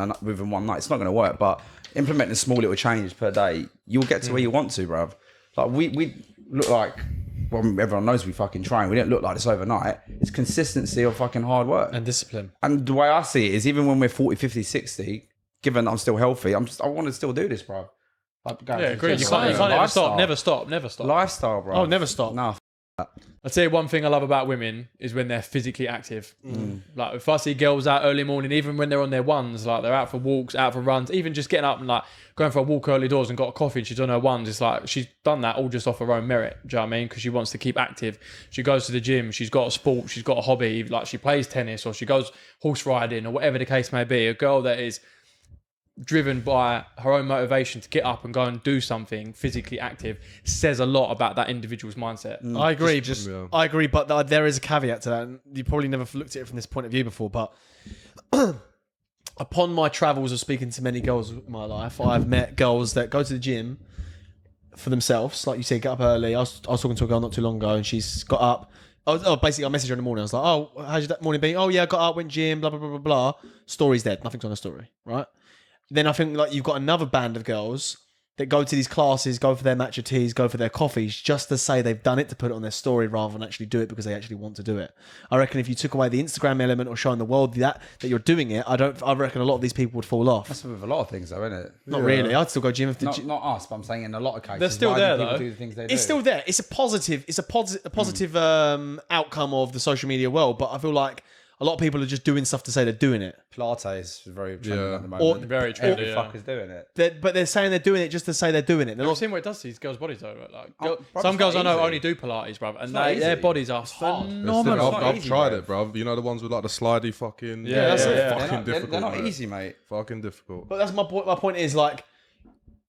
[SPEAKER 1] one night. It's not going to work, but implementing small little changes per day, you'll get to where you want to, bruv. Like we look like, well, everyone knows we fucking train. We didn't look like this overnight. It's consistency of fucking hard work.
[SPEAKER 2] And discipline.
[SPEAKER 1] And the way I see it is even when we're 40, 50, 60, given I'm still healthy, I want to still do this, bro. Like,
[SPEAKER 3] Yeah, agreed. You can't ever stop. Never stop. Never stop.
[SPEAKER 1] Lifestyle, bro.
[SPEAKER 2] Oh, never stop.
[SPEAKER 1] No,
[SPEAKER 3] I'll tell you one thing I love about women is when they're physically active. Like if I see girls out early morning, even when they're on their ones, like they're out for walks, out for runs, even just getting up and like going for a walk early doors and got a coffee and she's on her ones, it's like she's done that all just off her own merit. Do you know what I mean? Because she wants to keep active. She goes to the gym, she's got a sport, she's got a hobby, like she plays tennis or she goes horse riding or whatever the case may be. A girl that is driven by her own motivation to get up and go and do something physically active says a lot about that individual's mindset.
[SPEAKER 2] I agree.
[SPEAKER 4] Yeah.
[SPEAKER 2] I agree, but there is a caveat to that. And you probably never looked at it from this point of view before, but upon my travels of speaking to many girls in my life, I've met girls that go to the gym for themselves. Like you said, get up early. I was talking to a girl not too long ago and she's got up. Basically, I messaged her in the morning. I was like, oh, how's your morning been? Oh, yeah, I got up, went gym, blah, blah, blah, blah, blah. Story's dead. Nothing's on her story, right? Then I think like you've got another band of girls that go to these classes, go for their matcha teas, go for their coffees, just to say they've done it to put it on their story rather than actually do it because they actually want to do it. I reckon if you took away the Instagram element or showing the world that you're doing it, I reckon a lot of these people would fall off.
[SPEAKER 1] That's with a lot of things, though, isn't it?
[SPEAKER 2] Not really. I'd still go gym if the
[SPEAKER 1] Not us, but I'm saying in a lot of cases.
[SPEAKER 3] They're still
[SPEAKER 1] why do
[SPEAKER 3] there,
[SPEAKER 1] people
[SPEAKER 3] though.
[SPEAKER 1] do the things they do?
[SPEAKER 2] It's still there. It's a positive outcome of the social media world, but I feel like a lot of people are just doing stuff to say they're doing it.
[SPEAKER 1] Pilates is very trendy
[SPEAKER 4] Yeah.
[SPEAKER 1] at the moment.
[SPEAKER 3] Very trendy,
[SPEAKER 1] Every
[SPEAKER 3] yeah.
[SPEAKER 1] fucker's doing it.
[SPEAKER 2] But they're saying they're doing it just to say they're doing it. They're
[SPEAKER 3] I've
[SPEAKER 2] not.
[SPEAKER 3] seen what it does to these girls' bodies though. Like,
[SPEAKER 1] bruv,
[SPEAKER 3] some
[SPEAKER 1] it's
[SPEAKER 3] girls I
[SPEAKER 1] not
[SPEAKER 3] know
[SPEAKER 1] easy.
[SPEAKER 3] only do Pilates, bruv, and
[SPEAKER 1] not
[SPEAKER 3] their
[SPEAKER 1] easy.
[SPEAKER 3] bodies are
[SPEAKER 1] hard.
[SPEAKER 4] It's
[SPEAKER 3] phenomenal.
[SPEAKER 1] not
[SPEAKER 4] I've
[SPEAKER 1] easy,
[SPEAKER 4] tried
[SPEAKER 1] bro.
[SPEAKER 4] it, bro. You know the ones with like the slidey fucking.
[SPEAKER 3] Yeah, that's it.
[SPEAKER 4] Fucking
[SPEAKER 1] They're
[SPEAKER 4] difficult.
[SPEAKER 1] not
[SPEAKER 4] mate.
[SPEAKER 1] easy, mate.
[SPEAKER 4] Fucking difficult.
[SPEAKER 2] But that's my point. My point is like,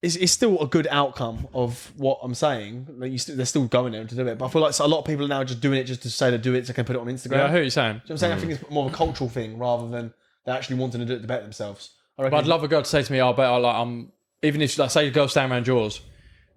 [SPEAKER 2] it's still a good outcome of what I'm saying. Like they're still going there to do it. But I feel like a lot of people are now just doing it just to say they do it so they can put it on Instagram.
[SPEAKER 3] Yeah, I hear what you're saying.
[SPEAKER 2] Do you know what I'm saying? I think it's more of a cultural thing rather than they actually wanting to do it to better themselves. I reckon.
[SPEAKER 3] But I'd love a girl to say to me, "I bet I like I'm." Even if like say a girl standing around yours,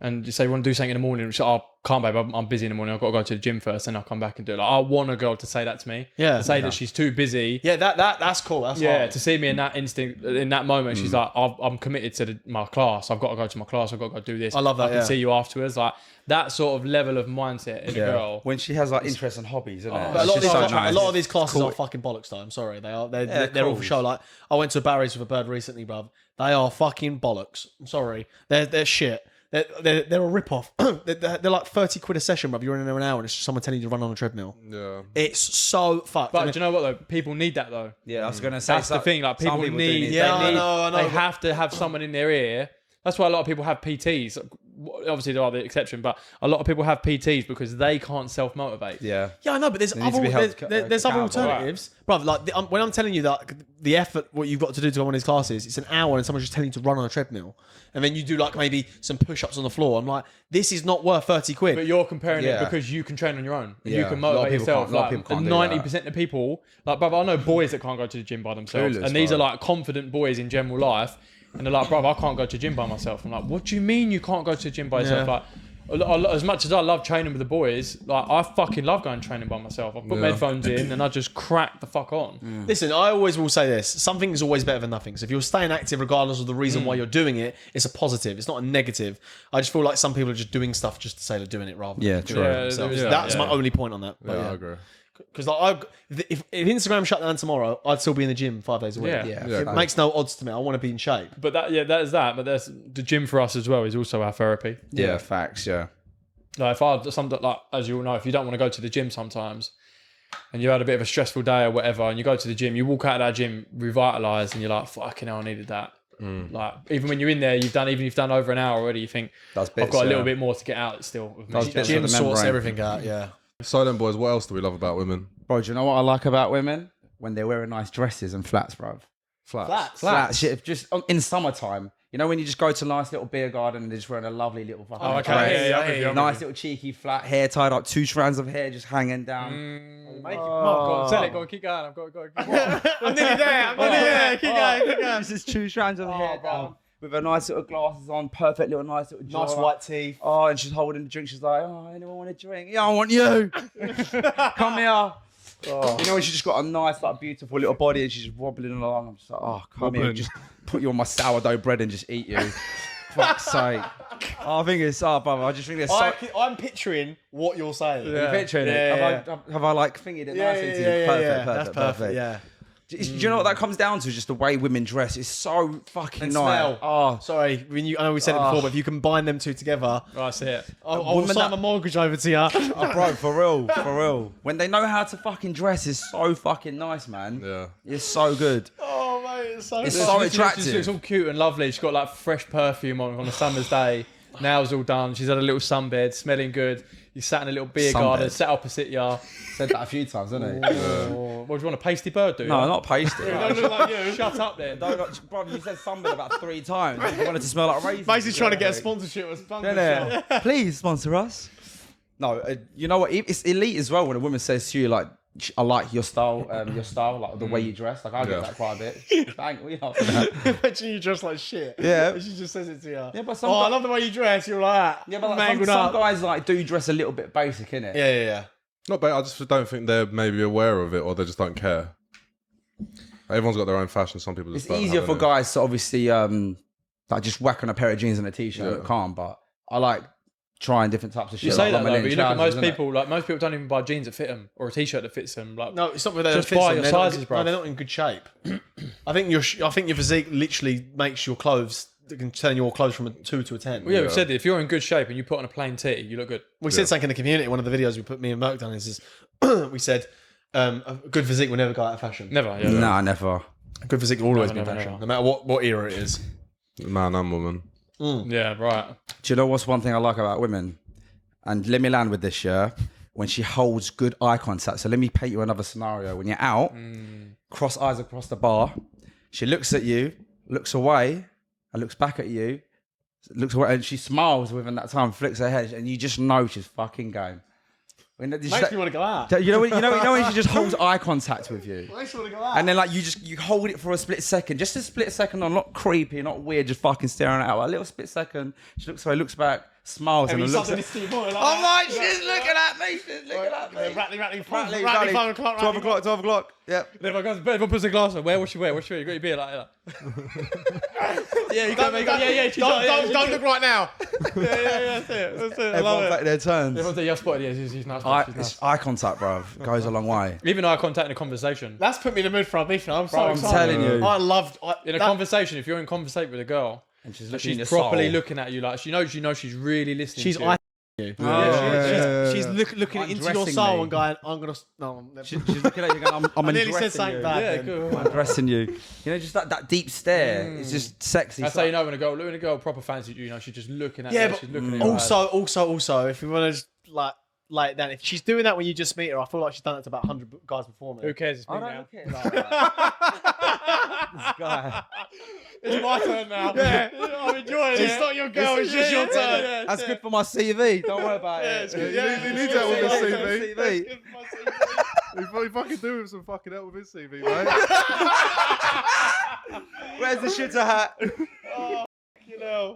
[SPEAKER 3] and you say you want to do something in the morning, which I can't, babe. I'm busy in the morning. I've got to go to the gym first, and I'll come back and do it. Like I want a girl to say that to me.
[SPEAKER 2] Yeah.
[SPEAKER 3] To say that she's too busy.
[SPEAKER 2] Yeah, that's cool. That's
[SPEAKER 3] Yeah,
[SPEAKER 2] hard.
[SPEAKER 3] to see me in that instinct, in that moment, she's like, I'm committed to my class. I've got to go to my class. I've got to go do this.
[SPEAKER 2] I love that,
[SPEAKER 3] I can
[SPEAKER 2] yeah.
[SPEAKER 3] see you afterwards. Like that sort of level of mindset in a girl.
[SPEAKER 1] When she has like interests and hobbies, isn't it?
[SPEAKER 2] But a lot, of
[SPEAKER 1] It's
[SPEAKER 2] these,
[SPEAKER 1] just so nice.
[SPEAKER 2] a lot of these classes are fucking bollocks though. I'm sorry. They are. They're all for
[SPEAKER 1] cool.
[SPEAKER 2] show. Like I went to Barry's with a bird recently, bruv. They are fucking bollocks. I'm sorry. They're shit. They're a rip-off. they're like 30 quid a session, bruv. You're in there an hour and it's just someone telling you to run on a treadmill.
[SPEAKER 4] Yeah.
[SPEAKER 2] It's so fucked.
[SPEAKER 3] But do you know what though? People need that though.
[SPEAKER 1] Yeah, I was gonna say
[SPEAKER 3] That's the thing. Like people
[SPEAKER 1] do
[SPEAKER 3] need.
[SPEAKER 2] Yeah, I
[SPEAKER 3] they need,
[SPEAKER 2] know.
[SPEAKER 3] They have to have someone in their ear. That's why a lot of people have PTs. Obviously, there are the exception, but a lot of people have PTs because they can't self-motivate.
[SPEAKER 1] Yeah.
[SPEAKER 2] Yeah, I know, but there's
[SPEAKER 1] need to be held
[SPEAKER 2] there's other
[SPEAKER 1] accountable.
[SPEAKER 2] alternatives, bruv. Like when I'm telling you that the effort, what you've got to do to go on one of these classes, it's an hour, and someone's just telling you to run on a treadmill, and then you do like maybe some push-ups on the floor. I'm like, this is not worth 30 quid.
[SPEAKER 3] But you're comparing
[SPEAKER 1] Yeah.
[SPEAKER 3] it because you can train on your own. And you
[SPEAKER 1] Yeah.
[SPEAKER 3] can
[SPEAKER 1] A lot of
[SPEAKER 3] motivate
[SPEAKER 1] people
[SPEAKER 3] yourself.
[SPEAKER 1] can't- a lot of
[SPEAKER 3] Like
[SPEAKER 1] people can't do
[SPEAKER 3] 90% of people, like, brother, I know boys that can't go to the gym by themselves.
[SPEAKER 1] Clueless,
[SPEAKER 3] and these
[SPEAKER 1] bro.
[SPEAKER 3] are like confident boys in general life. And they're like, brother, I can't go to the gym by myself. I'm like, what do you mean you can't go to the gym by yourself?
[SPEAKER 2] Yeah.
[SPEAKER 3] Like, as much as I love training with the boys, like I fucking love going training by myself. I put my headphones in and I just crack the fuck on.
[SPEAKER 2] Listen, I always will say this: something is always better than nothing. So if you're staying active, regardless of the reason why you're doing it, it's a positive. It's not a negative. I just feel like some people are just doing stuff just to say they're doing it rather than
[SPEAKER 1] Yeah,
[SPEAKER 2] doing
[SPEAKER 1] true.
[SPEAKER 2] it
[SPEAKER 3] Yeah,
[SPEAKER 2] themselves.
[SPEAKER 3] there is
[SPEAKER 2] That's
[SPEAKER 3] that,
[SPEAKER 2] my
[SPEAKER 3] yeah.
[SPEAKER 2] only point on that. But
[SPEAKER 4] Yeah, I agree.
[SPEAKER 2] Because like, if Instagram shut down tomorrow, I'd still be in the gym 5 days a week.
[SPEAKER 3] Yeah.
[SPEAKER 1] Yeah.
[SPEAKER 2] It makes no odds to me. I want to be in shape.
[SPEAKER 3] But that is that. But there's the gym for us as well is also our therapy.
[SPEAKER 1] Yeah, facts. Yeah.
[SPEAKER 3] Like if like as you all know, if you don't want to go to the gym sometimes, and you had a bit of a stressful day or whatever, and you go to the gym, you walk out of that gym revitalized, and you're like, fucking hell, I needed that. Like even when you're in there, you've done over an hour already. You think
[SPEAKER 1] Does
[SPEAKER 3] I've
[SPEAKER 1] bits,
[SPEAKER 3] got a little
[SPEAKER 1] yeah.
[SPEAKER 3] bit more to get out still. With
[SPEAKER 1] Does
[SPEAKER 3] me.
[SPEAKER 1] bits
[SPEAKER 2] Gym
[SPEAKER 1] of the
[SPEAKER 2] sorts
[SPEAKER 1] membrane.
[SPEAKER 2] everything out. Yeah.
[SPEAKER 4] So then, boys, what else do we love about women?
[SPEAKER 1] Bro, do you know what I like about women? When they're wearing nice dresses and flats, bro.
[SPEAKER 4] Flats.
[SPEAKER 1] Flats. Shit, just in summertime. You know when you just go to a nice little beer garden and they're just wearing a lovely little fucking
[SPEAKER 3] Oh, okay.
[SPEAKER 1] dress.
[SPEAKER 3] Yeah, I'm with you, I'm with
[SPEAKER 1] Nice little cheeky flat hair tied up, 2 strands of hair just hanging down.
[SPEAKER 3] Go on, tell it. Go on, keep going. I've got.
[SPEAKER 2] I'm nearly there. I'm nearly there. Keep going. Keep going.
[SPEAKER 1] Just 2 strands of hair down with her nice little glasses on, perfect little nice little jaw.
[SPEAKER 2] Nice white teeth.
[SPEAKER 1] Oh, and she's holding the drink. She's like, oh, anyone want a drink? Yeah, I want you. Come here. Oh. You know when she just got a nice, like, beautiful little body and she's just wobbling along. I'm just like, oh, come here,
[SPEAKER 4] Wobbling.
[SPEAKER 1] just put you on my sourdough bread and just eat you. Fuck's sake. Oh, I think it's brother. I just think there's so.
[SPEAKER 2] I'm picturing what you're saying.
[SPEAKER 1] Are you picturing it?
[SPEAKER 2] Yeah,
[SPEAKER 1] Have I like fingered it
[SPEAKER 2] Yeah,
[SPEAKER 1] nicely
[SPEAKER 2] yeah,
[SPEAKER 1] to you?
[SPEAKER 2] yeah,
[SPEAKER 1] Perfect,
[SPEAKER 2] yeah.
[SPEAKER 1] perfect,
[SPEAKER 2] That's perfect. Yeah.
[SPEAKER 1] Do you know what that comes down to? Just the way women dress. It's so fucking
[SPEAKER 2] And
[SPEAKER 1] nice.
[SPEAKER 2] smell.
[SPEAKER 1] Oh,
[SPEAKER 2] Sorry, I know we said it before, but if you combine them two together,
[SPEAKER 3] That's it.
[SPEAKER 2] I'll
[SPEAKER 1] woman
[SPEAKER 2] sign
[SPEAKER 1] that-
[SPEAKER 2] my mortgage over to you.
[SPEAKER 1] oh, bro, for real, for real. When they know how to fucking dress, it's so fucking nice, man.
[SPEAKER 4] Yeah.
[SPEAKER 1] It's so good.
[SPEAKER 2] Oh mate, it's so
[SPEAKER 1] It's
[SPEAKER 2] good.
[SPEAKER 1] so
[SPEAKER 3] She
[SPEAKER 1] attractive.
[SPEAKER 3] looks all cute and lovely. She's got like fresh perfume on a summer's day. Nails all done. She's had a little sunbed, smelling good. You sat in a little beer garden,
[SPEAKER 1] Sunbed.
[SPEAKER 3] sat opposite you.
[SPEAKER 1] Said that a few times, hasn't he?
[SPEAKER 3] Oh, what do you want, a pasty bird, do you?
[SPEAKER 1] No, not pasty.
[SPEAKER 3] Don't look like you. Shut up then.
[SPEAKER 1] Bro, you said something about 3 times. You wanted to smell like raisins.
[SPEAKER 2] Basically trying to get a sponsorship with
[SPEAKER 1] Isn't it? Please sponsor us. No, you know what? It's elite as well when a woman says to you, like, I like your style, like the way you dress. Like, I get
[SPEAKER 4] Yeah.
[SPEAKER 1] that quite a bit. Bang, we are for that.
[SPEAKER 2] Imagine you dress like shit.
[SPEAKER 1] Yeah.
[SPEAKER 2] And she just says it to you.
[SPEAKER 1] Yeah, but some
[SPEAKER 2] I
[SPEAKER 1] guy-
[SPEAKER 2] love the way you dress. You're like that.
[SPEAKER 1] Yeah, but like,
[SPEAKER 2] mangled
[SPEAKER 1] some
[SPEAKER 2] up.
[SPEAKER 1] guys like do dress a little bit basic, innit?
[SPEAKER 2] Yeah.
[SPEAKER 4] Not bad. I just don't think they're maybe aware of it, or they just don't care. Everyone's got their own fashion. Some people just
[SPEAKER 1] It's
[SPEAKER 4] don't
[SPEAKER 1] easier
[SPEAKER 4] have
[SPEAKER 1] for
[SPEAKER 4] any.
[SPEAKER 1] guys to obviously like just whack on a pair of jeans and a t-shirt and look calm. But I like trying different types of shit.
[SPEAKER 3] You say
[SPEAKER 1] like
[SPEAKER 3] that, though, but you look at most
[SPEAKER 1] trousers, innit?
[SPEAKER 3] people. Like most people don't even buy jeans that fit them or a t-shirt that fits them. Like
[SPEAKER 2] No, it's not that
[SPEAKER 3] just
[SPEAKER 2] they don't
[SPEAKER 3] buy
[SPEAKER 2] fit
[SPEAKER 3] your
[SPEAKER 2] them.
[SPEAKER 3] sizes, bro.
[SPEAKER 2] No, they're not in good shape. I think your physique literally makes your clothes. It can turn your clothes from a 2 to a 10.
[SPEAKER 3] Well, yeah, we've said that if you're in good shape and you put on a plain tee, you look good.
[SPEAKER 2] We said something in the community. One of the videos we put me and Merck down is we said a good physique will never go out of fashion.
[SPEAKER 3] Never. Yeah,
[SPEAKER 1] Nah, never.
[SPEAKER 2] A good physique will always be in
[SPEAKER 3] Never,
[SPEAKER 2] fashion,
[SPEAKER 3] never.
[SPEAKER 2] no matter what era it is.
[SPEAKER 4] Man and woman.
[SPEAKER 3] Yeah, right.
[SPEAKER 1] Do you know what's one thing I like about women? And let me land with this, yeah? When she holds good eye contact. So let me paint you another scenario. When you're out, cross eyes across the bar, she looks at you, looks away, and looks back at you, looks away, and she smiles within that time, flicks her head, and you just know she's fucking going. When
[SPEAKER 2] Makes me want to go out.
[SPEAKER 1] you know when she just holds eye contact with you,
[SPEAKER 2] Makes me want to go out.
[SPEAKER 1] and then like you hold it for a split second, just a split second, not creepy, not weird, just fucking staring at her. A little split second, she looks away, looks back, smiles, and then looks at. I'm like, she's looking at me, she's looking at me.
[SPEAKER 2] Rattling,
[SPEAKER 1] 5 o'clock, 12 o'clock, 12 o'clock. Yep.
[SPEAKER 3] If everyone puts a glass on, what's she wear? You got your beer like that. Yeah, you got me.
[SPEAKER 2] Don't look right now.
[SPEAKER 3] Yeah, that's it. That's it. I love
[SPEAKER 1] Everyone's
[SPEAKER 3] it.
[SPEAKER 1] back their turns.
[SPEAKER 3] Everyone's like, yeah, I spotted you. She's nice. She's nice.
[SPEAKER 1] Eye contact, bruv, goes a long way.
[SPEAKER 3] Even eye contact in a conversation.
[SPEAKER 2] That's put me in the mood for our beef now. I'm so
[SPEAKER 1] I'm
[SPEAKER 2] excited.
[SPEAKER 1] telling you.
[SPEAKER 2] I loved
[SPEAKER 3] In a conversation, if you're in conversation with a girl,
[SPEAKER 1] And she's
[SPEAKER 3] and
[SPEAKER 1] looking in
[SPEAKER 3] she's
[SPEAKER 1] your
[SPEAKER 3] properly
[SPEAKER 1] soul.
[SPEAKER 3] looking at you, like she knows she's really listening.
[SPEAKER 2] She's
[SPEAKER 3] to you.
[SPEAKER 2] you.
[SPEAKER 4] Yeah.
[SPEAKER 2] She's looking into your
[SPEAKER 1] Undressing
[SPEAKER 2] soul
[SPEAKER 1] me.
[SPEAKER 2] and going, I'm gonna. No,
[SPEAKER 1] She's looking at you going, I'm
[SPEAKER 2] I nearly said
[SPEAKER 1] undressing
[SPEAKER 2] something
[SPEAKER 1] you.
[SPEAKER 2] bad.
[SPEAKER 3] Yeah,
[SPEAKER 2] then.
[SPEAKER 3] cool.
[SPEAKER 1] I'm undressing you. You know, just that deep stare. It's just sexy.
[SPEAKER 3] That's how you know when a girl proper fancies you. You know, she's just looking at
[SPEAKER 2] Yeah,
[SPEAKER 3] you.
[SPEAKER 2] but
[SPEAKER 3] She's looking at you.
[SPEAKER 2] also, if you want to like that, if she's doing that when you just meet her, I feel like she's done it to about 100 guys before me.
[SPEAKER 3] Who cares? It's me
[SPEAKER 1] I don't
[SPEAKER 3] now.
[SPEAKER 1] look at it like that. This guy.
[SPEAKER 3] It's my turn now. Yeah, I'm enjoying it.
[SPEAKER 2] It's not your girl, it's just your turn.
[SPEAKER 3] Yeah,
[SPEAKER 1] That's good for my CV. Don't worry about it.
[SPEAKER 4] He needs that with his CV.
[SPEAKER 1] CV.
[SPEAKER 4] He fucking do with some fucking help with his CV, mate.
[SPEAKER 1] Where's the shitter hat?
[SPEAKER 2] You know,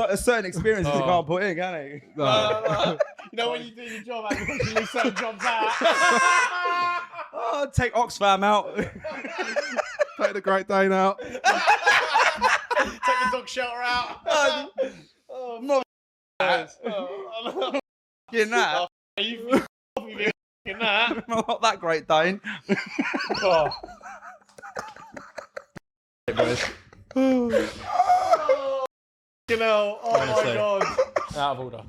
[SPEAKER 1] A certain experiences you can't put in, can he?
[SPEAKER 2] you know when you do your job, you can leave certain jobs out.
[SPEAKER 1] Oh, take Oxfam out.
[SPEAKER 4] Take the Great Dane out.
[SPEAKER 2] Take the dog shelter out.
[SPEAKER 1] Getting that.
[SPEAKER 2] You fucking that.
[SPEAKER 1] Not that Great Dane.
[SPEAKER 2] You know, oh my god.
[SPEAKER 3] Out of order.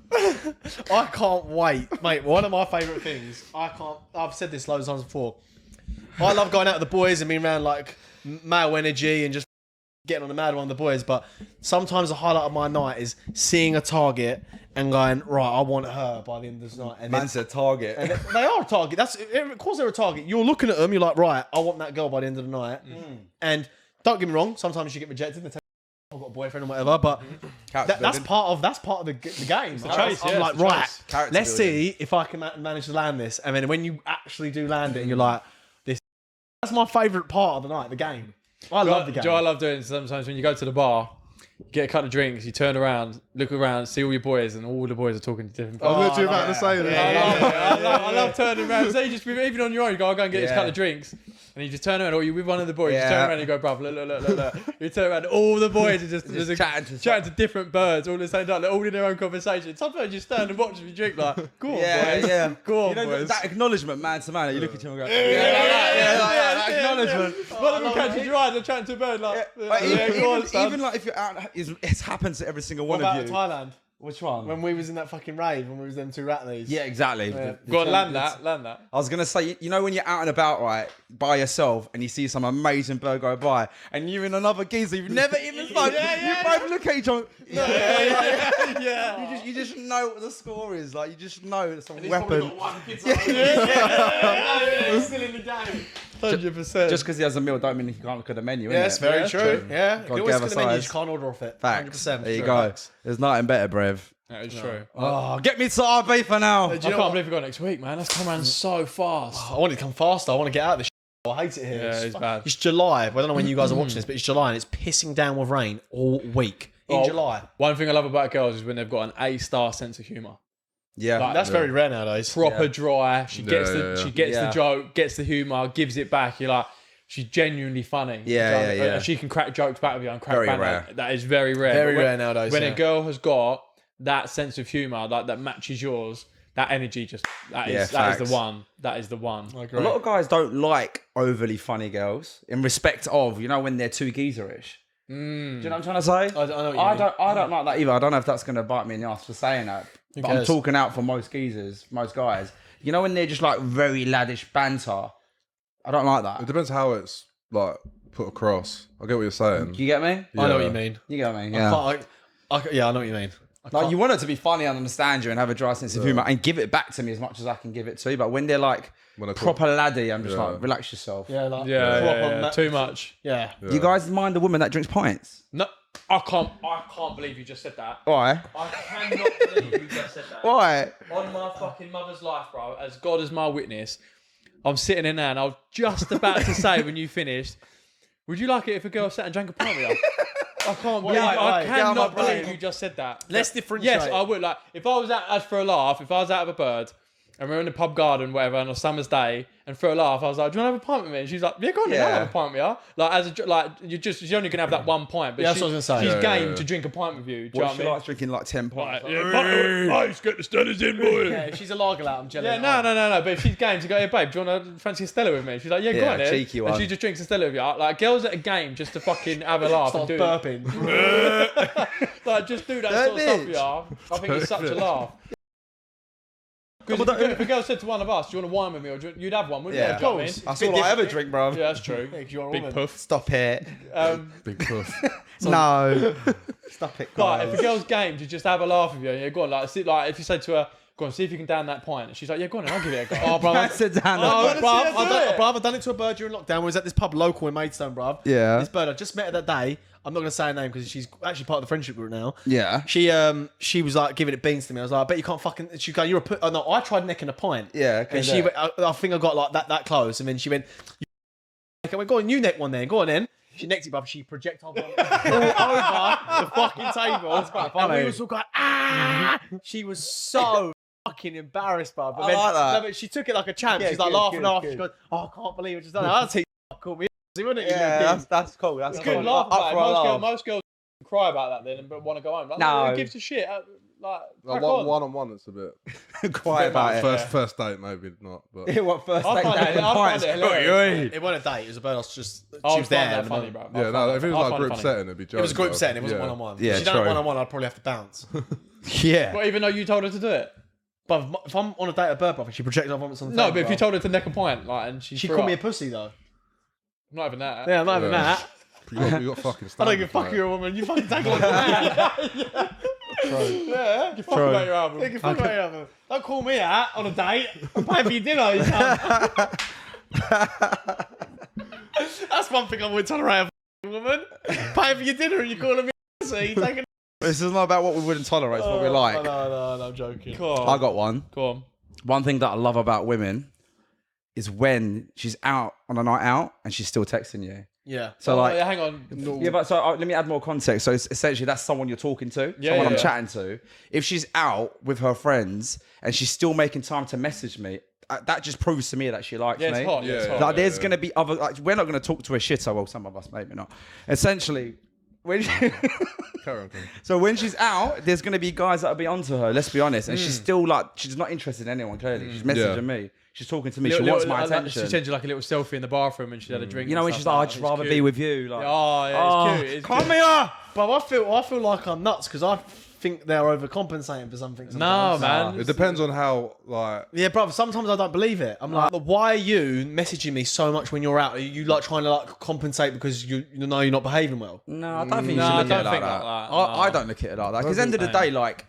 [SPEAKER 2] I can't wait, mate. One of my favourite things. I've said this loads of times before. I love going out with the boys and being around like male energy and just getting on the mad one with the boys. But sometimes the highlight of my night is seeing a target and going, right, I want her by the end of the night. And
[SPEAKER 1] Man said target.
[SPEAKER 2] and they are a target. Of course they're a target. You're looking at them. You're like, right, I want that girl by the end of the night. And don't get me wrong. Sometimes you get rejected. They tell you, I've got a boyfriend or whatever. But that's part of the game.
[SPEAKER 3] chase,
[SPEAKER 2] I'm
[SPEAKER 3] yeah,
[SPEAKER 2] like,
[SPEAKER 3] it's a
[SPEAKER 2] right,
[SPEAKER 3] chase.
[SPEAKER 1] Character
[SPEAKER 2] let's
[SPEAKER 1] building.
[SPEAKER 2] see if I can manage to land this. And then when you actually do land it, and you're like, that's my favourite part of the night, the game. I love the game.
[SPEAKER 3] Do you know what I love doing sometimes when you go to the bar, get a couple of drinks, you turn around, look around, see all your boys, and all the boys are talking to different
[SPEAKER 4] I was
[SPEAKER 3] guys.
[SPEAKER 4] literally about to say that.
[SPEAKER 3] I love turning around. So you just even on your own, you go and get this couple of drinks, and you just turn around, or you with one of the boys, you just turn around and you go, bruv, look. You turn around, all the boys are just chatting to different birds all at the same time, they're all in their own conversation. Sometimes you stand and watch them drink, like, go on, boys. Go on,
[SPEAKER 1] You know,
[SPEAKER 3] boys.
[SPEAKER 1] that acknowledgement, man to man, you look at him and go,
[SPEAKER 3] that
[SPEAKER 1] acknowledgement.
[SPEAKER 3] One of them catches your eye, they're chatting to a bird, like, go on, son.
[SPEAKER 1] Even like if you're out, it's happened to every single one
[SPEAKER 2] What
[SPEAKER 1] of
[SPEAKER 2] about
[SPEAKER 1] you.
[SPEAKER 2] Thailand?
[SPEAKER 1] Which one?
[SPEAKER 2] When we was in that fucking rave, when we was them two Ratleys.
[SPEAKER 1] Yeah, exactly.
[SPEAKER 3] Go on, land that.
[SPEAKER 1] I was gonna say, you know, when you're out and about, right, by yourself, and you see some amazing bird go by, and you're in another geezer you've never even spoken. You both look at each other.
[SPEAKER 3] Yeah.
[SPEAKER 1] You just know what the score is. Like, you just know it's a weapon.
[SPEAKER 2] Still in the game.
[SPEAKER 3] 100%.
[SPEAKER 1] Just because he has a meal, don't mean he can't look at the menu.
[SPEAKER 2] Yeah, that's very true. Yeah, you
[SPEAKER 1] Gotta
[SPEAKER 2] always
[SPEAKER 1] get
[SPEAKER 2] look at the menu, you
[SPEAKER 1] size.
[SPEAKER 2] just can't order off it.
[SPEAKER 1] Facts.
[SPEAKER 2] 100%.
[SPEAKER 1] There you
[SPEAKER 2] True.
[SPEAKER 1] go.
[SPEAKER 2] Facts.
[SPEAKER 1] There's nothing better, Brev.
[SPEAKER 3] That is true.
[SPEAKER 1] Oh, get me to RB for now.
[SPEAKER 3] I can't believe we got next week, man. That's come around so fast.
[SPEAKER 2] I want it to come faster. I want to get out of this. I hate it here.
[SPEAKER 3] Yeah, it's bad.
[SPEAKER 2] It's July. Well, I don't know when you guys are watching this, but it's July and it's pissing down with rain all week in July.
[SPEAKER 3] One thing I love about girls is when they've got an A-star sense of humour.
[SPEAKER 1] Yeah.
[SPEAKER 3] Like,
[SPEAKER 2] That's very rare nowadays.
[SPEAKER 3] Proper dry. She gets the joke, gets the humour, gives it back. You're like, she's genuinely funny.
[SPEAKER 1] Yeah, yeah.
[SPEAKER 3] And she can crack jokes back with you and crack
[SPEAKER 1] Very
[SPEAKER 3] banter.
[SPEAKER 1] rare.
[SPEAKER 3] That is very rare.
[SPEAKER 2] Very
[SPEAKER 3] But when-
[SPEAKER 2] rare nowadays,
[SPEAKER 3] When
[SPEAKER 2] yeah.
[SPEAKER 3] a girl has got that sense of humour, like that matches yours, that energy that is
[SPEAKER 1] facts.
[SPEAKER 3] the one. That is the one.
[SPEAKER 1] A lot of guys don't like overly funny girls in respect of, when they're too geezerish. Do you know what I'm trying to say?
[SPEAKER 2] I know what you mean.
[SPEAKER 1] I don't like that either. I don't know if that's going to bite me in the ass for saying that. But I'm
[SPEAKER 2] cares?
[SPEAKER 1] talking out for most geezers, most guys. When they're just like very laddish banter, I don't like
[SPEAKER 4] It
[SPEAKER 1] that.
[SPEAKER 4] depends how it's like put across. I get what you're saying.
[SPEAKER 1] Do you get me?
[SPEAKER 2] I know what you mean.
[SPEAKER 1] You get me?
[SPEAKER 2] Yeah.
[SPEAKER 1] Yeah.
[SPEAKER 2] I know what you mean.
[SPEAKER 1] Like you want it to be funny and understand you and have a dry sense of humour and give it back to me as much as I can give it to you. But when they're like
[SPEAKER 4] When I
[SPEAKER 1] proper laddie, I'm just like, relax yourself.
[SPEAKER 2] Yeah, like
[SPEAKER 3] Yeah, too much.
[SPEAKER 2] Yeah.
[SPEAKER 1] Do you guys mind a woman that drinks pints?
[SPEAKER 3] No, I can't believe you just said that.
[SPEAKER 1] Why?
[SPEAKER 3] I cannot believe you just said that.
[SPEAKER 1] Why?
[SPEAKER 3] On my fucking mother's life, bro, as God is my witness, I'm sitting in there and I was just about to say when you finished, would you like it if a girl sat and drank a pint with you? I can't believe I
[SPEAKER 2] get out of my
[SPEAKER 3] cannot believe
[SPEAKER 2] brain.
[SPEAKER 3] you just said that.
[SPEAKER 2] Let's differentiate.
[SPEAKER 3] Yes, I would. Like, if I was out as for a laugh, if I was out of a bird and we're in the pub garden, whatever, on a summer's day, and for a laugh, I was like, "Do you want to have a pint with me?" And she's like, "Yeah, go on, then, I'll have a pint with you." You're only gonna have that one pint, but
[SPEAKER 2] Yeah, that's what I was gonna say.
[SPEAKER 3] she's
[SPEAKER 2] Yeah,
[SPEAKER 3] game to drink a pint with you. Do you know
[SPEAKER 1] What,
[SPEAKER 3] what I
[SPEAKER 1] she
[SPEAKER 3] mean?
[SPEAKER 1] likes drinking like 10 pints.
[SPEAKER 3] Let's get the stunners in, boy.
[SPEAKER 2] Yeah, if she's a lager out, I'm jealous.
[SPEAKER 3] Yeah, no. But if she's game to go, "Hey, babe, do you want to fancy a Stella with me?" She's like, "Yeah, go
[SPEAKER 1] Yeah,
[SPEAKER 3] on, then."
[SPEAKER 1] cheeky
[SPEAKER 3] And
[SPEAKER 1] one.
[SPEAKER 3] she just drinks a Stella with you. Like, girls at a game just to fucking have a laugh
[SPEAKER 2] Starts
[SPEAKER 3] and do
[SPEAKER 2] burping.
[SPEAKER 3] like, just do that sort of stuff, yeah. I think it's such a laugh. Because if a girl said to one of us, "Do you want a wine with me?" or you'd have one, wouldn't
[SPEAKER 1] Yeah,
[SPEAKER 3] you?
[SPEAKER 1] of
[SPEAKER 3] Do you know what I mean?
[SPEAKER 1] That's all I ever drink, bro.
[SPEAKER 3] Yeah, that's true.
[SPEAKER 2] You're a
[SPEAKER 3] Big
[SPEAKER 2] woman.
[SPEAKER 3] puff.
[SPEAKER 1] Stop it.
[SPEAKER 4] Big puff.
[SPEAKER 1] No. Stop it,
[SPEAKER 3] But
[SPEAKER 1] guys.
[SPEAKER 3] if a girl's game to just have a laugh with you, yeah, go on. Like if you say to her, "Go on, see if you can down that pint," and she's like, "Yeah, go on, then I'll give it a go."
[SPEAKER 2] Oh, bro.
[SPEAKER 1] That's a down.
[SPEAKER 2] I've done it to a bird during lockdown. We was at this pub local in Maidstone, bruv.
[SPEAKER 1] Yeah.
[SPEAKER 2] This bird, I just met her that day. I'm not going to say her name because she's actually part of the friendship group now.
[SPEAKER 1] Yeah.
[SPEAKER 2] She was like giving it beans to me. I was like, I bet you can't fucking. She go, you're a put. Oh no, I tried necking a pint.
[SPEAKER 1] Yeah, okay,
[SPEAKER 2] And she, went, I think I got like that close, and then she went, "Okay, well, go on, you neck one then. Go on then." She necked it, bruv. She projectile vomited all over the fucking table. That's quite funny. And we was all going, ah! She was so fucking embarrassed, bruv. But
[SPEAKER 1] I like that.
[SPEAKER 2] No, but she took it like a champ.
[SPEAKER 1] Yeah,
[SPEAKER 2] She's like
[SPEAKER 1] good,
[SPEAKER 2] laughing
[SPEAKER 1] good,
[SPEAKER 2] off.
[SPEAKER 1] good.
[SPEAKER 2] She goes, "Oh, I can't believe it just done it." I'll take caught me, wouldn't it?
[SPEAKER 1] Yeah, that's cool. That's
[SPEAKER 3] Good
[SPEAKER 1] cool.
[SPEAKER 3] laugh
[SPEAKER 1] Up
[SPEAKER 3] about it.
[SPEAKER 1] for a laugh.
[SPEAKER 3] Most girls cry about that then, but want to go home. Like,
[SPEAKER 1] No.
[SPEAKER 3] who gives a shit? Like,
[SPEAKER 4] Like
[SPEAKER 3] crack on.
[SPEAKER 4] one on one, it's a bit.
[SPEAKER 1] Quiet about it.
[SPEAKER 4] First date, maybe not. But
[SPEAKER 1] What first
[SPEAKER 3] I
[SPEAKER 1] date?
[SPEAKER 3] find
[SPEAKER 1] That
[SPEAKER 3] it- I find
[SPEAKER 1] pints?
[SPEAKER 3] it hilarious.
[SPEAKER 2] It wasn't a date. It was a bird. I was just.
[SPEAKER 3] I
[SPEAKER 2] She
[SPEAKER 3] would
[SPEAKER 2] was
[SPEAKER 3] find
[SPEAKER 2] there.
[SPEAKER 3] that
[SPEAKER 2] and
[SPEAKER 3] funny, bro.
[SPEAKER 4] yeah, no. If it was
[SPEAKER 3] I
[SPEAKER 4] like
[SPEAKER 3] find
[SPEAKER 4] group
[SPEAKER 3] funny.
[SPEAKER 4] setting, it'd be.
[SPEAKER 2] It was a group
[SPEAKER 4] joke,
[SPEAKER 2] setting. It wasn't
[SPEAKER 4] yeah.
[SPEAKER 2] one on one.
[SPEAKER 1] Yeah,
[SPEAKER 2] If she done it
[SPEAKER 1] true.
[SPEAKER 2] one on one, I'd probably have to bounce.
[SPEAKER 1] Yeah.
[SPEAKER 3] But even though you told her to do it.
[SPEAKER 2] But if I'm on a date at bird bath and she projectile vomits on the
[SPEAKER 3] No,
[SPEAKER 2] table,
[SPEAKER 3] but if you
[SPEAKER 2] bruv,
[SPEAKER 3] told her to neck a pint, like, and she
[SPEAKER 2] called me a pussy though.
[SPEAKER 3] not even that.
[SPEAKER 2] Yeah, not even that.
[SPEAKER 4] You got fucking.
[SPEAKER 2] I don't give a fuck. You're a woman. You fucking take it like that. Yeah.
[SPEAKER 3] You fuck about your album.
[SPEAKER 2] Take it fuck away, other. Don't call me out on a date. I'm paying for your dinner. You cunt. That's one thing I would tolerate, a woman. Paying for your dinner and you're calling me a pussy. Taking.
[SPEAKER 1] This is not about what we wouldn't tolerate, it's what we like.
[SPEAKER 2] No, I'm joking.
[SPEAKER 3] Go on.
[SPEAKER 1] I got one.
[SPEAKER 3] Go on.
[SPEAKER 1] One thing that I love about women is when she's out on a night out and she's still texting you.
[SPEAKER 2] Yeah.
[SPEAKER 1] So like,
[SPEAKER 3] yeah, hang on.
[SPEAKER 1] yeah, but so let me add more context. So it's essentially that's someone you're talking to,
[SPEAKER 3] Yeah,
[SPEAKER 1] someone
[SPEAKER 3] yeah,
[SPEAKER 1] I'm
[SPEAKER 3] yeah.
[SPEAKER 1] chatting to. If she's out with her friends and she's still making time to message me, that just proves to me that she likes
[SPEAKER 3] Yeah,
[SPEAKER 1] me.
[SPEAKER 3] it's hot. Yeah, it's hot.
[SPEAKER 1] Like, there's going to be other, like, we're not going to talk to her shitter. Well, some of us maybe not. Essentially, when she, so when she's out, there's going to be guys that'll be onto her. Let's be honest, and she's still like, she's not interested in anyone. Clearly, she's messaging me. She's talking to me. She wants my attention.
[SPEAKER 3] She sent you like a little selfie in the bathroom and she had a drink.
[SPEAKER 1] You know,
[SPEAKER 3] and
[SPEAKER 1] when
[SPEAKER 3] stuff
[SPEAKER 1] she's like,
[SPEAKER 3] like
[SPEAKER 1] I'd
[SPEAKER 3] that.
[SPEAKER 1] just
[SPEAKER 3] It's
[SPEAKER 1] rather
[SPEAKER 3] cute.
[SPEAKER 1] be with you. Like,
[SPEAKER 3] Oh, yeah, it's cute. It's
[SPEAKER 1] come
[SPEAKER 3] cute.
[SPEAKER 1] here.
[SPEAKER 2] But I feel like I'm nuts because I think they're overcompensating for something.
[SPEAKER 3] No,
[SPEAKER 2] Sometimes.
[SPEAKER 3] man.
[SPEAKER 4] It depends on how like.
[SPEAKER 2] Yeah, brother. Sometimes I don't believe it. I'm like, why are you messaging me so much when you're out? Are you like trying to like compensate because you know you're not behaving well?
[SPEAKER 1] No, I don't think you
[SPEAKER 3] No,
[SPEAKER 1] should
[SPEAKER 3] I
[SPEAKER 1] look at
[SPEAKER 3] don't
[SPEAKER 1] it like
[SPEAKER 3] think
[SPEAKER 1] that.
[SPEAKER 3] like that,
[SPEAKER 1] I
[SPEAKER 3] no.
[SPEAKER 1] don't look at it like that. Because at the end of the day, like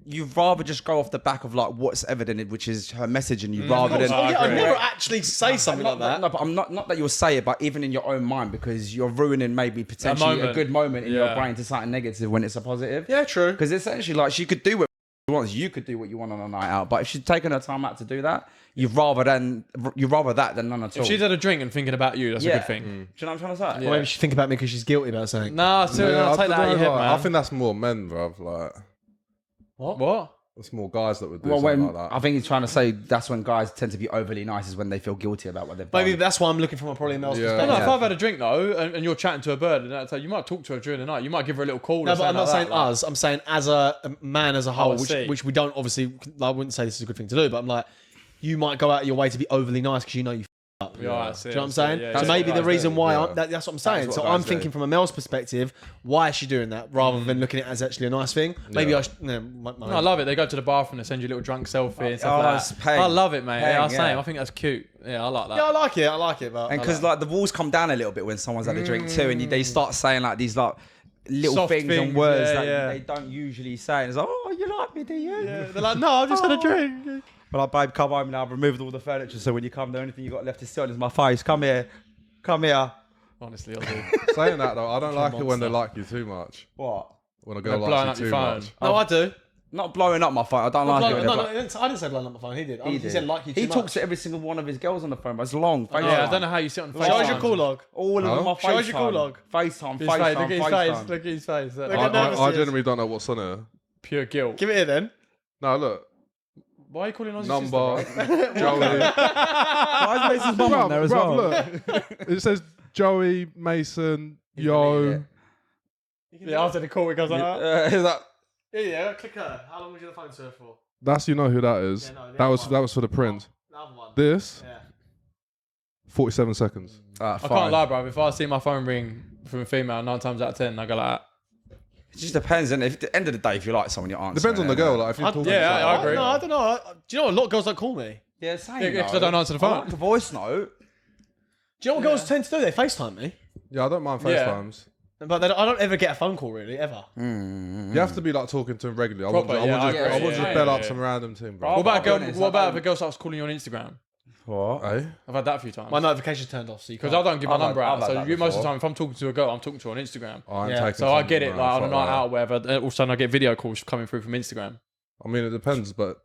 [SPEAKER 1] you'd rather just go off the back of like what's evident, which is her messaging you, rather than.
[SPEAKER 2] Oh, yeah, I'd
[SPEAKER 3] agree.
[SPEAKER 2] never actually say something like that.
[SPEAKER 1] No, but I'm not that you'll say it, but even in your own mind, because you're ruining maybe potentially a
[SPEAKER 3] moment.
[SPEAKER 1] good moment in your
[SPEAKER 3] Yeah.
[SPEAKER 1] brain to something negative when it's a positive.
[SPEAKER 2] Yeah, true.
[SPEAKER 1] Because essentially, like, she could do what she wants. You could do what you want on a night out, but if she's taking her time out to do that, you'd rather that than none at all.
[SPEAKER 3] If she's had a drink and thinking about you, that's a good thing.
[SPEAKER 1] Do you know what I'm trying to say?
[SPEAKER 2] Or maybe she think about me because she's guilty about something.
[SPEAKER 3] Nah, so
[SPEAKER 4] Yeah,
[SPEAKER 3] I'll take
[SPEAKER 4] I
[SPEAKER 3] that out of your
[SPEAKER 4] don't
[SPEAKER 3] head,
[SPEAKER 4] know,
[SPEAKER 3] man.
[SPEAKER 4] I think that's more men, bruv. Like,
[SPEAKER 3] What?
[SPEAKER 4] It's more guys that would do
[SPEAKER 1] Well,
[SPEAKER 4] something
[SPEAKER 1] when
[SPEAKER 4] like that.
[SPEAKER 1] I think he's trying to say that's when guys tend to be overly nice is when they feel guilty about what they've done.
[SPEAKER 2] Maybe that's why I'm looking from a probably male's
[SPEAKER 4] Yeah.
[SPEAKER 3] No,
[SPEAKER 2] perspective.
[SPEAKER 3] if I've had a drink though, and you're chatting to a bird, and that's like, you might talk to her during the night. You might give her a little call.
[SPEAKER 2] No,
[SPEAKER 3] or
[SPEAKER 2] but I'm not
[SPEAKER 3] something
[SPEAKER 2] saying
[SPEAKER 3] like that,
[SPEAKER 2] us. I'm saying as a man as a whole,
[SPEAKER 3] I see.
[SPEAKER 2] which we don't obviously. I wouldn't say this is a good thing to do, but I'm like, you might go out of your way to be overly nice because you know you. Up.
[SPEAKER 3] Yeah, I see,
[SPEAKER 2] Do you know what I'm
[SPEAKER 3] I see,
[SPEAKER 2] saying?
[SPEAKER 3] yeah,
[SPEAKER 2] so
[SPEAKER 3] yeah.
[SPEAKER 2] maybe the
[SPEAKER 1] guys
[SPEAKER 2] reason
[SPEAKER 1] do,
[SPEAKER 2] why
[SPEAKER 4] yeah.
[SPEAKER 2] that's what I'm saying.
[SPEAKER 1] what
[SPEAKER 2] So
[SPEAKER 1] guys
[SPEAKER 2] I'm
[SPEAKER 1] do.
[SPEAKER 2] thinking from a male's perspective, why is she doing that rather than looking at it as actually a nice thing? Maybe I should.
[SPEAKER 3] No, I love it. They go to the bathroom, they send you a little drunk selfie and stuff
[SPEAKER 1] Oh,
[SPEAKER 3] like
[SPEAKER 1] it's
[SPEAKER 3] that.
[SPEAKER 1] paying.
[SPEAKER 3] I love it, mate.
[SPEAKER 1] Paying,
[SPEAKER 3] Yeah, same.
[SPEAKER 1] yeah.
[SPEAKER 3] I think that's cute. Yeah, I like that.
[SPEAKER 2] Yeah, I like it. I like it, but
[SPEAKER 1] And because like the walls come down a little bit when someone's had a drink too, and they start saying like these like little
[SPEAKER 3] Soft
[SPEAKER 1] things
[SPEAKER 3] things,
[SPEAKER 1] and words
[SPEAKER 3] yeah,
[SPEAKER 1] that
[SPEAKER 3] yeah.
[SPEAKER 1] they don't usually say. And it's like, oh, you like me, do you?
[SPEAKER 2] yeah, they're like, no, I've just had a drink.
[SPEAKER 1] But like, babe, come home now. I've removed all the furniture, so when you come, the only thing you got left to sit on is my face. Come here.
[SPEAKER 3] Honestly, I do.
[SPEAKER 4] Saying that though, I don't like it when they like you too much.
[SPEAKER 1] What?
[SPEAKER 4] When a girl
[SPEAKER 3] blowing
[SPEAKER 4] likes
[SPEAKER 3] up
[SPEAKER 4] you
[SPEAKER 3] your
[SPEAKER 4] too
[SPEAKER 3] phone.
[SPEAKER 4] much.
[SPEAKER 2] No, I do.
[SPEAKER 1] Not blowing up my phone. I don't like it.
[SPEAKER 2] No,
[SPEAKER 1] when
[SPEAKER 2] I
[SPEAKER 1] they
[SPEAKER 2] didn't say blowing up my phone. He did. He
[SPEAKER 1] did.
[SPEAKER 2] said like you too
[SPEAKER 1] He
[SPEAKER 2] much.
[SPEAKER 1] talks to every single one of his girls on the phone, but it's long.
[SPEAKER 3] Yeah, I
[SPEAKER 1] FaceTime.
[SPEAKER 3] don't know how you sit on the
[SPEAKER 2] Show us
[SPEAKER 3] phone.
[SPEAKER 2] your call log.
[SPEAKER 1] All of them are
[SPEAKER 2] Show us your call
[SPEAKER 1] FaceTime.
[SPEAKER 2] log.
[SPEAKER 1] FaceTime,
[SPEAKER 3] His face, look at
[SPEAKER 1] FaceTime,
[SPEAKER 3] his face.
[SPEAKER 1] FaceTime.
[SPEAKER 3] Look at his face.
[SPEAKER 2] Look at nervous he
[SPEAKER 4] I
[SPEAKER 2] is.
[SPEAKER 4] genuinely don't know what's on here.
[SPEAKER 3] Pure guilt.
[SPEAKER 2] Give it here then.
[SPEAKER 4] No, look.
[SPEAKER 3] Why are you calling on his
[SPEAKER 4] Number,
[SPEAKER 3] sister,
[SPEAKER 4] Joey.
[SPEAKER 1] Why is Mason's mum on there as well?
[SPEAKER 4] Look. It says Joey, Mason, Yo.
[SPEAKER 3] Yeah, after the call, it goes like that.
[SPEAKER 1] Is that?
[SPEAKER 2] Yeah, click her. How long was you on the phone to her for?
[SPEAKER 4] That's you know who that is.
[SPEAKER 2] Yeah, no, the
[SPEAKER 4] that
[SPEAKER 2] other
[SPEAKER 4] was
[SPEAKER 2] one.
[SPEAKER 4] that was for the print.
[SPEAKER 2] The other one.
[SPEAKER 4] This
[SPEAKER 2] Yeah.
[SPEAKER 4] 47 seconds.
[SPEAKER 3] I can't lie, bro. If I see my phone ring from a female 9 times out of 10, I go like
[SPEAKER 1] It just depends, and if at the end of the day, if you like someone, you answer.
[SPEAKER 4] Depends on the girl. Like if you're talking.
[SPEAKER 3] yeah,
[SPEAKER 4] to
[SPEAKER 3] I agree.
[SPEAKER 2] No, I don't know. Do you know a lot of girls don't call me?
[SPEAKER 1] Yeah, same.
[SPEAKER 3] Yeah, 'cause I don't answer the phone.
[SPEAKER 1] I like the voice note.
[SPEAKER 2] Do you know what girls tend to do? They FaceTime me.
[SPEAKER 4] Yeah, I don't mind
[SPEAKER 3] Yeah.
[SPEAKER 4] FaceTimes.
[SPEAKER 2] But I don't ever get a phone call really, ever.
[SPEAKER 4] You have to be like talking to him regularly. I
[SPEAKER 3] Proper,
[SPEAKER 4] wouldn't
[SPEAKER 3] yeah, I
[SPEAKER 4] just,
[SPEAKER 3] agree,
[SPEAKER 4] I wouldn't
[SPEAKER 3] yeah,
[SPEAKER 4] just bell
[SPEAKER 3] yeah,
[SPEAKER 4] up
[SPEAKER 3] yeah.
[SPEAKER 4] some random team,
[SPEAKER 3] What
[SPEAKER 4] bro.
[SPEAKER 3] about a
[SPEAKER 1] I'll
[SPEAKER 3] girl?
[SPEAKER 1] be honest,
[SPEAKER 3] What
[SPEAKER 1] I
[SPEAKER 3] about
[SPEAKER 1] don't-
[SPEAKER 3] if a girl starts calling you on Instagram?
[SPEAKER 1] What?
[SPEAKER 4] Hey?
[SPEAKER 3] I've had that a few times.
[SPEAKER 2] My notification's turned off, so you
[SPEAKER 3] Because
[SPEAKER 2] can't.
[SPEAKER 3] I don't give my
[SPEAKER 1] I've had-
[SPEAKER 3] number
[SPEAKER 1] I've
[SPEAKER 3] out.
[SPEAKER 1] had
[SPEAKER 3] So
[SPEAKER 1] that
[SPEAKER 3] you, most of the
[SPEAKER 1] before.
[SPEAKER 3] time, if I'm talking to a girl, I'm talking to her on Instagram.
[SPEAKER 4] I ain't
[SPEAKER 2] Yeah.
[SPEAKER 4] taking
[SPEAKER 3] So I
[SPEAKER 4] some-
[SPEAKER 3] get it.
[SPEAKER 4] no,
[SPEAKER 3] Like on a
[SPEAKER 4] fuck
[SPEAKER 3] night
[SPEAKER 4] that.
[SPEAKER 3] out, or whatever. All of a sudden, I get video calls coming through from Instagram.
[SPEAKER 4] I mean, it depends, but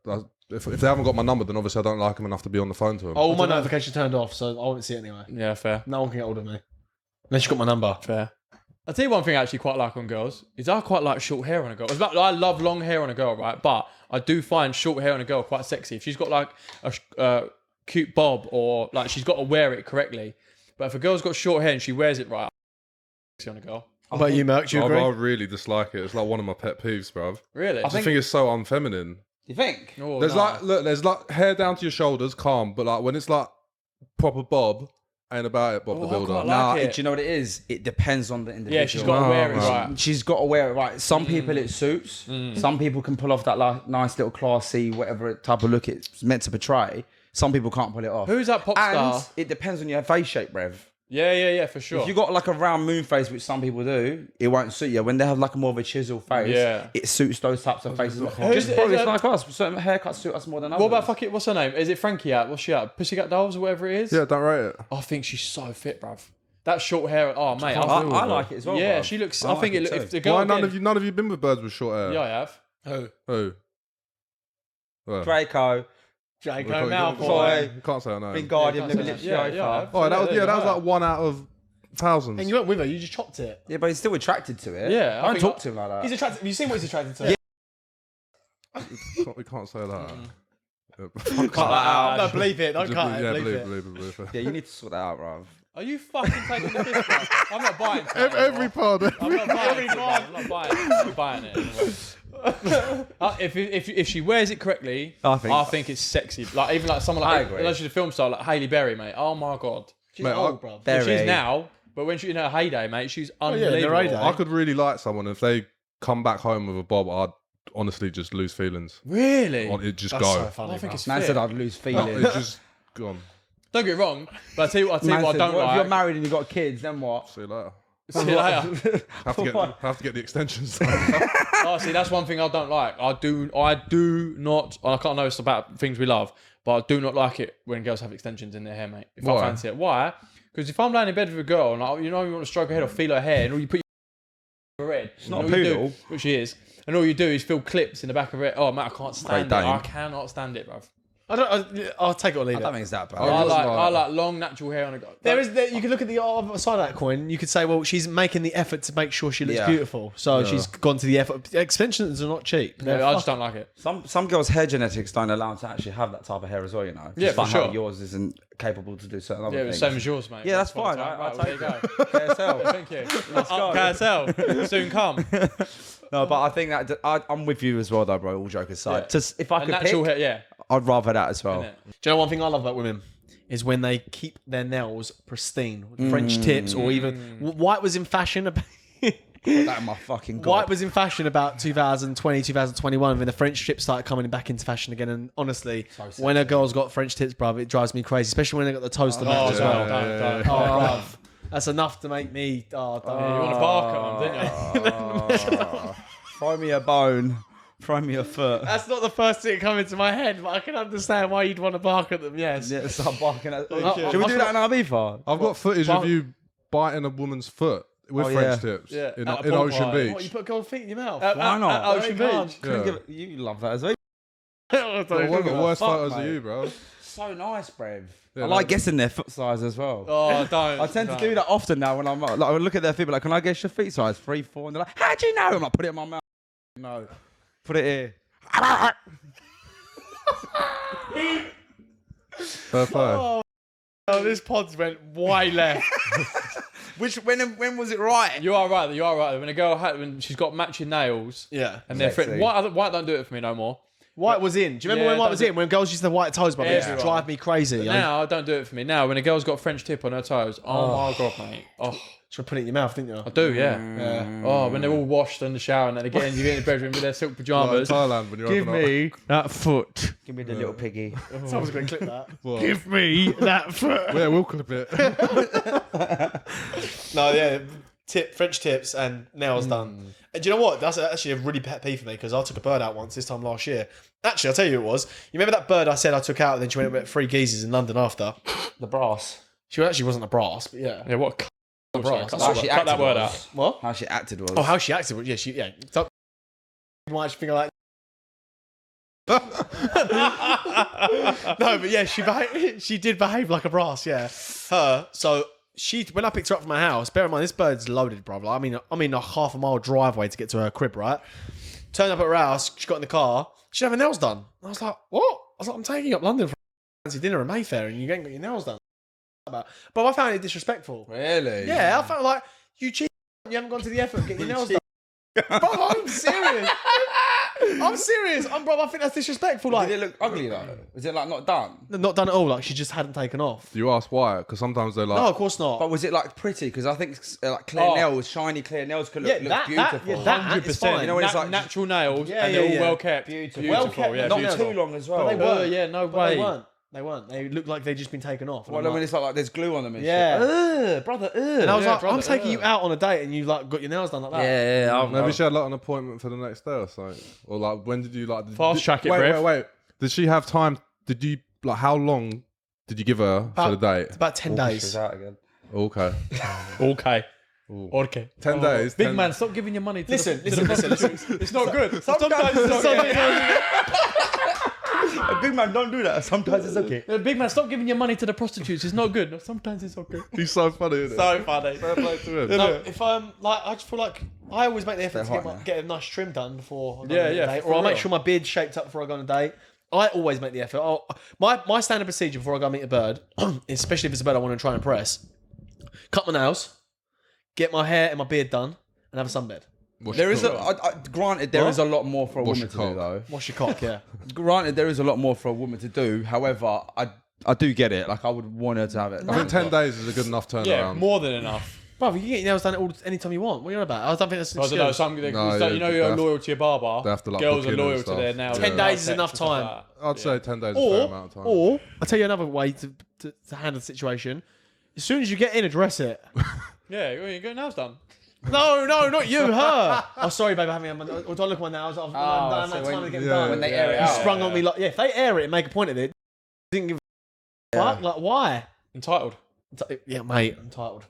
[SPEAKER 4] if they haven't got my number, then obviously I don't like them enough to be on the phone to them.
[SPEAKER 2] All my notifications turned off, so I won't see it anyway.
[SPEAKER 3] Yeah, fair.
[SPEAKER 2] No one can get hold of me. Unless you got my number.
[SPEAKER 3] Fair. I'll tell you one thing I actually quite like on girls is I quite like short hair on a girl. It's about, I love long hair on a girl, right? But I do find short hair on a girl quite sexy. If she's got like a cute bob or like she's got to wear it correctly. But if a girl's got short hair and she wears it right, sexy on a girl.
[SPEAKER 2] How about you, Merc? Do you
[SPEAKER 4] I
[SPEAKER 2] agree?
[SPEAKER 4] really dislike it. It's like one of my pet peeves, bruv.
[SPEAKER 3] Really?
[SPEAKER 4] I think it's so unfeminine.
[SPEAKER 1] You think?
[SPEAKER 3] Oh,
[SPEAKER 4] There's
[SPEAKER 3] nah.
[SPEAKER 4] there's like hair down to your shoulders, calm, but like when it's like proper bob, ain't about it, Bob the
[SPEAKER 3] I
[SPEAKER 4] Builder.
[SPEAKER 3] quite
[SPEAKER 1] Nah,
[SPEAKER 3] like it.
[SPEAKER 1] do you know what it is? It depends on the individual.
[SPEAKER 3] Yeah, she's got to wear it
[SPEAKER 4] No,
[SPEAKER 3] right.
[SPEAKER 1] She's got to wear it right. Some people it suits. Some people can pull off that nice little classy, whatever type of look it's meant to portray. Some people can't pull it off.
[SPEAKER 3] Who's that pop
[SPEAKER 1] And
[SPEAKER 3] star?
[SPEAKER 1] it depends on your face shape, Rev.
[SPEAKER 3] Yeah, for sure.
[SPEAKER 1] If you got like a round moon face, which some people do, it won't suit you. When they have like a more of a chisel face,
[SPEAKER 3] Yeah.
[SPEAKER 1] it suits those types of faces.
[SPEAKER 3] Who's-
[SPEAKER 1] Just probably
[SPEAKER 3] is
[SPEAKER 1] it's
[SPEAKER 3] it-
[SPEAKER 1] like us. Certain haircuts suit us more than others.
[SPEAKER 3] What about what's her name? Is it Frankie out? What's she out? Pussycat Dolls or whatever it is?
[SPEAKER 4] Yeah, don't rate it.
[SPEAKER 3] I think she's so fit, bruv. That short hair. Oh, mate.
[SPEAKER 1] I like it as well.
[SPEAKER 3] Yeah,
[SPEAKER 1] bruv.
[SPEAKER 3] she looks.
[SPEAKER 1] I
[SPEAKER 3] I
[SPEAKER 1] like
[SPEAKER 3] think
[SPEAKER 1] it too.
[SPEAKER 3] if the girl.
[SPEAKER 4] Why
[SPEAKER 3] again-
[SPEAKER 4] none of you been with birds with short hair?
[SPEAKER 3] Yeah, I have.
[SPEAKER 2] Who?
[SPEAKER 4] Who?
[SPEAKER 1] Draco,
[SPEAKER 2] Draco
[SPEAKER 4] You
[SPEAKER 2] Malfoy.
[SPEAKER 4] can't say her name.
[SPEAKER 1] Big Guardian,
[SPEAKER 3] Yeah,
[SPEAKER 1] Limit
[SPEAKER 3] can't
[SPEAKER 1] Lips,
[SPEAKER 3] say that. Yeah, I have.
[SPEAKER 4] Oh, that was
[SPEAKER 3] Yeah,
[SPEAKER 4] that was
[SPEAKER 3] yeah.
[SPEAKER 4] like 1 out of thousands.
[SPEAKER 2] And you weren't with her, you just chopped it.
[SPEAKER 1] Yeah, but he's still attracted to it.
[SPEAKER 3] Yeah, I
[SPEAKER 1] I don't
[SPEAKER 3] think
[SPEAKER 1] talk
[SPEAKER 3] I-
[SPEAKER 1] to him like that.
[SPEAKER 2] He's attracted. Have you seen what he's attracted to?
[SPEAKER 4] We can't say that.
[SPEAKER 1] Cut that out.
[SPEAKER 2] No, bleep it. Don't cut it.
[SPEAKER 4] Yeah,
[SPEAKER 2] Bleep it.
[SPEAKER 1] Yeah, you need to sort that out, bruv.
[SPEAKER 3] Are you fucking taking the piss, bro? I'm not buying it.
[SPEAKER 4] Every pod.
[SPEAKER 3] I'm not buying it. I'm not buying it. I'm not buying it. If she wears it correctly, I think it's sexy. Like even like someone
[SPEAKER 1] I
[SPEAKER 3] like
[SPEAKER 1] agree.
[SPEAKER 3] unless she's a film star like Hailey Berry, mate. Oh my god.
[SPEAKER 2] She's
[SPEAKER 4] Mate,
[SPEAKER 2] old, bro.
[SPEAKER 1] Very-
[SPEAKER 3] She's now, but when she's in her heyday, mate, she's
[SPEAKER 2] yeah, in her
[SPEAKER 3] unbelievable.
[SPEAKER 2] heyday.
[SPEAKER 4] I could really like someone if they come back home with a bob. I'd honestly just lose feelings.
[SPEAKER 3] Really?
[SPEAKER 4] It just
[SPEAKER 2] That's
[SPEAKER 4] go.
[SPEAKER 2] so funny.
[SPEAKER 3] I think
[SPEAKER 2] bro.
[SPEAKER 3] it's
[SPEAKER 1] Man
[SPEAKER 3] fit.
[SPEAKER 1] said I'd lose feelings.
[SPEAKER 4] It's just gone.
[SPEAKER 3] Don't get me wrong, but I tell you what
[SPEAKER 1] Man
[SPEAKER 3] I
[SPEAKER 1] said,
[SPEAKER 3] don't
[SPEAKER 1] what if
[SPEAKER 3] like.
[SPEAKER 1] you're married and you've got kids, then what?
[SPEAKER 4] See you later.
[SPEAKER 3] See you later.
[SPEAKER 4] Have to get the extensions.
[SPEAKER 3] Oh, see, that's one thing I don't like. I do not. I can't know it's about things we love, but I do not like it when girls have extensions in their hair, mate. If I
[SPEAKER 4] Why?
[SPEAKER 3] fancy it, why? Because if I'm laying in bed with a girl and you want to stroke her head or feel her hair, and all you put your red, it's
[SPEAKER 1] not a poodle.
[SPEAKER 3] which she is, and all you do is feel clips in the back of it. Oh man, I can't stand it.
[SPEAKER 1] Dane.
[SPEAKER 3] I cannot stand it, bruv.
[SPEAKER 2] I'll take it or leave
[SPEAKER 1] I
[SPEAKER 2] it.
[SPEAKER 1] don't think it's that bad.
[SPEAKER 3] I like long natural hair on a guy.
[SPEAKER 2] You can look at the other side of that coin. You could say, well, she's making the effort to make sure she looks
[SPEAKER 1] Yeah.
[SPEAKER 2] beautiful, so she's gone to the effort. Extensions are not cheap.
[SPEAKER 3] I just don't like it.
[SPEAKER 1] Some girls' hair genetics don't allow them to actually have that type of hair as well, you know.
[SPEAKER 3] Yeah,
[SPEAKER 1] Just
[SPEAKER 3] for
[SPEAKER 1] like how
[SPEAKER 3] sure.
[SPEAKER 1] yours isn't capable to do certain other
[SPEAKER 3] Yeah,
[SPEAKER 1] things.
[SPEAKER 3] the same as yours, mate.
[SPEAKER 1] Yeah, that's
[SPEAKER 3] Once
[SPEAKER 1] fine.
[SPEAKER 3] upon a time.
[SPEAKER 1] I'll
[SPEAKER 3] Right,
[SPEAKER 1] take
[SPEAKER 3] there you
[SPEAKER 1] it.
[SPEAKER 3] go.
[SPEAKER 1] KSL.
[SPEAKER 3] Thank you.
[SPEAKER 1] Let's go.
[SPEAKER 3] KSL. Soon come.
[SPEAKER 1] No, but I think that I'm with you as well, though, bro. All joke aside,
[SPEAKER 3] Yeah.
[SPEAKER 1] just if I could
[SPEAKER 3] Natural
[SPEAKER 1] pick,
[SPEAKER 3] hair, yeah.
[SPEAKER 1] I'd rather that as well.
[SPEAKER 3] Innit?
[SPEAKER 2] Do you know one thing I love about women is when they keep their nails pristine, with French tips, or even white was in fashion.
[SPEAKER 1] Put that in my fucking god.
[SPEAKER 2] White was in fashion about 2020, 2021 when the French tips started coming back into fashion again. And honestly, when a girl's got French tips, bruv, it drives me crazy, especially when they got the toaster mat as well.
[SPEAKER 3] Don't.
[SPEAKER 2] Oh, bruv. That's enough to make me. Oh, don't.
[SPEAKER 3] You want to bark at them, didn't you?
[SPEAKER 1] Throw me a bone. Throw me a foot.
[SPEAKER 2] That's not the first thing that come into my head, but I can understand why you'd want to bark at them. Yes.
[SPEAKER 1] Yeah, start barking at.
[SPEAKER 2] yeah.
[SPEAKER 1] Should we do that in our FIFA?
[SPEAKER 4] I've got footage of you biting a woman's foot with French tips
[SPEAKER 3] Yeah.
[SPEAKER 4] in
[SPEAKER 3] At a
[SPEAKER 4] in
[SPEAKER 3] pool
[SPEAKER 4] Ocean
[SPEAKER 3] party.
[SPEAKER 2] What, you
[SPEAKER 4] Beach.
[SPEAKER 2] put girls' feet in your mouth?
[SPEAKER 1] Why not?
[SPEAKER 3] At Ocean Beach.
[SPEAKER 4] Yeah.
[SPEAKER 1] You love that as well.
[SPEAKER 4] One of the worst
[SPEAKER 1] fuck,
[SPEAKER 4] photos of
[SPEAKER 1] mate.
[SPEAKER 4] you, bro.
[SPEAKER 1] So nice, Brev.
[SPEAKER 4] Yeah,
[SPEAKER 1] I like
[SPEAKER 4] that-
[SPEAKER 1] guessing their foot size as well.
[SPEAKER 3] Oh, don't.
[SPEAKER 1] I tend to do that often now when I'm like, I look at their feet, be like, can I guess your feet size? 3, 4, and they're like, how do you know? I'm like, put it in my mouth. No, put it here.
[SPEAKER 4] Fair play.
[SPEAKER 2] Oh, this pod went way left.
[SPEAKER 1] When was it right?
[SPEAKER 3] You are right. You are right. When a girl when she's got matching nails
[SPEAKER 2] Yeah.
[SPEAKER 3] and they're
[SPEAKER 1] Sexy.
[SPEAKER 3] friend, white don't do it for me no more.
[SPEAKER 2] White was in. Do you remember
[SPEAKER 3] Yeah,
[SPEAKER 2] when white
[SPEAKER 3] don't
[SPEAKER 2] was
[SPEAKER 3] do-
[SPEAKER 2] in? When girls used to have white toes, but it used to
[SPEAKER 3] Everyone.
[SPEAKER 2] drive me crazy.
[SPEAKER 3] Now don't do it for me. Now when a girl's got a French tip on her toes, oh my god, mate. Oh,
[SPEAKER 2] Should have put it in your mouth, didn't you?
[SPEAKER 3] I do, yeah.
[SPEAKER 2] Yeah.
[SPEAKER 3] Oh, when they're all washed in the shower and then again you get in the bedroom with their silk
[SPEAKER 4] Like
[SPEAKER 3] pajamas.
[SPEAKER 4] Thailand when you're opening up.
[SPEAKER 3] that foot.
[SPEAKER 1] Give me the little piggy.
[SPEAKER 2] Someone's going to clip that.
[SPEAKER 4] What?
[SPEAKER 3] Give me that foot.
[SPEAKER 4] Yeah, we'll clip it.
[SPEAKER 2] No, yeah. French tips and nails done. And do you know what? That's actually a really pet peeve for me because I took a bird out once this time last year. Actually, I'll tell you who it was. You remember that bird I said I took out and then she went with 3 geezers in London after?
[SPEAKER 1] The brass.
[SPEAKER 2] She actually wasn't a brass, but yeah.
[SPEAKER 3] Yeah, what?
[SPEAKER 2] A brass.
[SPEAKER 1] How she
[SPEAKER 3] Cut that
[SPEAKER 1] acted
[SPEAKER 3] word
[SPEAKER 1] was.
[SPEAKER 3] out.
[SPEAKER 2] What?
[SPEAKER 1] How she acted was.
[SPEAKER 2] Oh, how she acted. Yeah, yeah. So, you might actually think I like. No, but yeah, she did behave like a brass. Yeah, her. So when I picked her up from my house, bear in mind this bird's loaded, bro. Like, I'm in a half a mile driveway to get to her crib. Right, turned up at her house. She got in the car. She had her nails done. I was like, what? I was like, I'm taking you up London for fancy dinner in Mayfair, and you ain't got your nails done. But I found it disrespectful.
[SPEAKER 1] Really?
[SPEAKER 2] Yeah, I felt like you cheat. You haven't gone to the effort of getting your nails done. Bro, I'm serious. I'm serious. Bro, I think that's disrespectful. Like,
[SPEAKER 1] Did it look ugly though? Was it like not done?
[SPEAKER 2] not done at all. Like, she just hadn't taken off.
[SPEAKER 4] Do you ask why? Because sometimes they're like,
[SPEAKER 2] No, of course not.
[SPEAKER 1] But was it like pretty? Because I think like clear nails, shiny clear nails could look beautiful.
[SPEAKER 2] that is fine.
[SPEAKER 1] You know when it's like
[SPEAKER 3] natural nails
[SPEAKER 2] Yeah,
[SPEAKER 3] and
[SPEAKER 2] yeah,
[SPEAKER 3] they're all
[SPEAKER 2] yeah.
[SPEAKER 3] well kept.
[SPEAKER 1] Beautiful.
[SPEAKER 2] Well kept,
[SPEAKER 3] yeah.
[SPEAKER 1] not
[SPEAKER 2] beautiful.
[SPEAKER 1] too long as well.
[SPEAKER 2] But they weren't.
[SPEAKER 3] Yeah, no
[SPEAKER 2] But
[SPEAKER 3] way.
[SPEAKER 2] They weren't. They looked like they'd just been taken off.
[SPEAKER 1] Well, when it's like there's glue on them and
[SPEAKER 2] Yeah.
[SPEAKER 1] shit. Ugh, brother,
[SPEAKER 2] and I was
[SPEAKER 3] Yeah,
[SPEAKER 2] like,
[SPEAKER 3] brother,
[SPEAKER 2] I'm taking you out on a date and you like got your nails done like that.
[SPEAKER 1] Yeah,
[SPEAKER 4] maybe she had like an appointment for the next day or something. Or like, when did you like
[SPEAKER 3] Fast track it,
[SPEAKER 4] Wait,
[SPEAKER 3] Brev.
[SPEAKER 4] wait. Did she have time? Did you like? How long did you give her for the date?
[SPEAKER 2] It's about 10 days.
[SPEAKER 1] out again.
[SPEAKER 4] Okay,
[SPEAKER 3] Okay. Okay.
[SPEAKER 4] 10 days.
[SPEAKER 3] Big
[SPEAKER 4] 10
[SPEAKER 3] man, stop giving your money to
[SPEAKER 2] Listen.
[SPEAKER 3] It's not good.
[SPEAKER 1] Sometimes
[SPEAKER 3] it's not good.
[SPEAKER 1] Big man, don't do that. Sometimes it's okay.
[SPEAKER 3] Big man, stop giving your money to the prostitutes. It's not good. No, sometimes it's okay.
[SPEAKER 4] He's so funny, isn't it?
[SPEAKER 3] So funny.
[SPEAKER 4] Fair play to him.
[SPEAKER 2] No, if I'm like, I just feel like I always make the effort to
[SPEAKER 1] They're hot,
[SPEAKER 2] get a nice trim done before I go
[SPEAKER 3] Yeah,
[SPEAKER 2] on a
[SPEAKER 3] yeah,
[SPEAKER 2] date,
[SPEAKER 3] for
[SPEAKER 2] or I make
[SPEAKER 3] real.
[SPEAKER 2] sure my beard's shaped up before I go on a date. I always make the effort. My standard procedure before I go meet a bird, especially if it's a bird I want to try and impress, cut my nails, get my hair and my beard done, and have a sunbed.
[SPEAKER 1] There is granted there is a lot more for a
[SPEAKER 4] Wash
[SPEAKER 1] woman to
[SPEAKER 4] your
[SPEAKER 1] do
[SPEAKER 4] cock.
[SPEAKER 1] though.
[SPEAKER 2] Wash your cock, yeah.
[SPEAKER 1] Granted there is a lot more for a woman to do. However, I do get it. Like I would want her to have it.
[SPEAKER 4] I think 10 days is a good enough turnaround.
[SPEAKER 3] Yeah, more than enough.
[SPEAKER 2] Bro, you can get your nails done anytime you want. What are you on about? I don't think that's an
[SPEAKER 3] I don't know.
[SPEAKER 2] excuse.
[SPEAKER 3] Some,
[SPEAKER 4] No,
[SPEAKER 3] you know,
[SPEAKER 4] yeah,
[SPEAKER 3] you're
[SPEAKER 4] they
[SPEAKER 3] loyal to your barber.
[SPEAKER 4] they have to, like,
[SPEAKER 3] Girls
[SPEAKER 4] book
[SPEAKER 3] are
[SPEAKER 4] in and
[SPEAKER 3] loyal to
[SPEAKER 4] stuff.
[SPEAKER 3] their nails.
[SPEAKER 2] 10
[SPEAKER 3] and
[SPEAKER 2] days is
[SPEAKER 3] tips
[SPEAKER 2] enough
[SPEAKER 3] and stuff
[SPEAKER 2] time.
[SPEAKER 3] like that.
[SPEAKER 4] I'd say 10 days is a fair amount of time.
[SPEAKER 2] Or I'll tell you another way to handle the situation. As soon as you get in, address it.
[SPEAKER 3] Yeah, you got your nails done.
[SPEAKER 2] No, not you, her. Oh, sorry, babe, I haven't. Or do I look at my nails? I've done
[SPEAKER 1] so
[SPEAKER 2] that
[SPEAKER 1] when-
[SPEAKER 2] time to get
[SPEAKER 4] yeah,
[SPEAKER 2] done.
[SPEAKER 1] when they
[SPEAKER 4] yeah,
[SPEAKER 1] air it
[SPEAKER 2] You
[SPEAKER 1] out.
[SPEAKER 2] sprung on me like, yeah, if they air it and make a point of it, didn't give a fuck. Like, why?
[SPEAKER 3] Entitled.
[SPEAKER 2] Yeah, mate, entitled.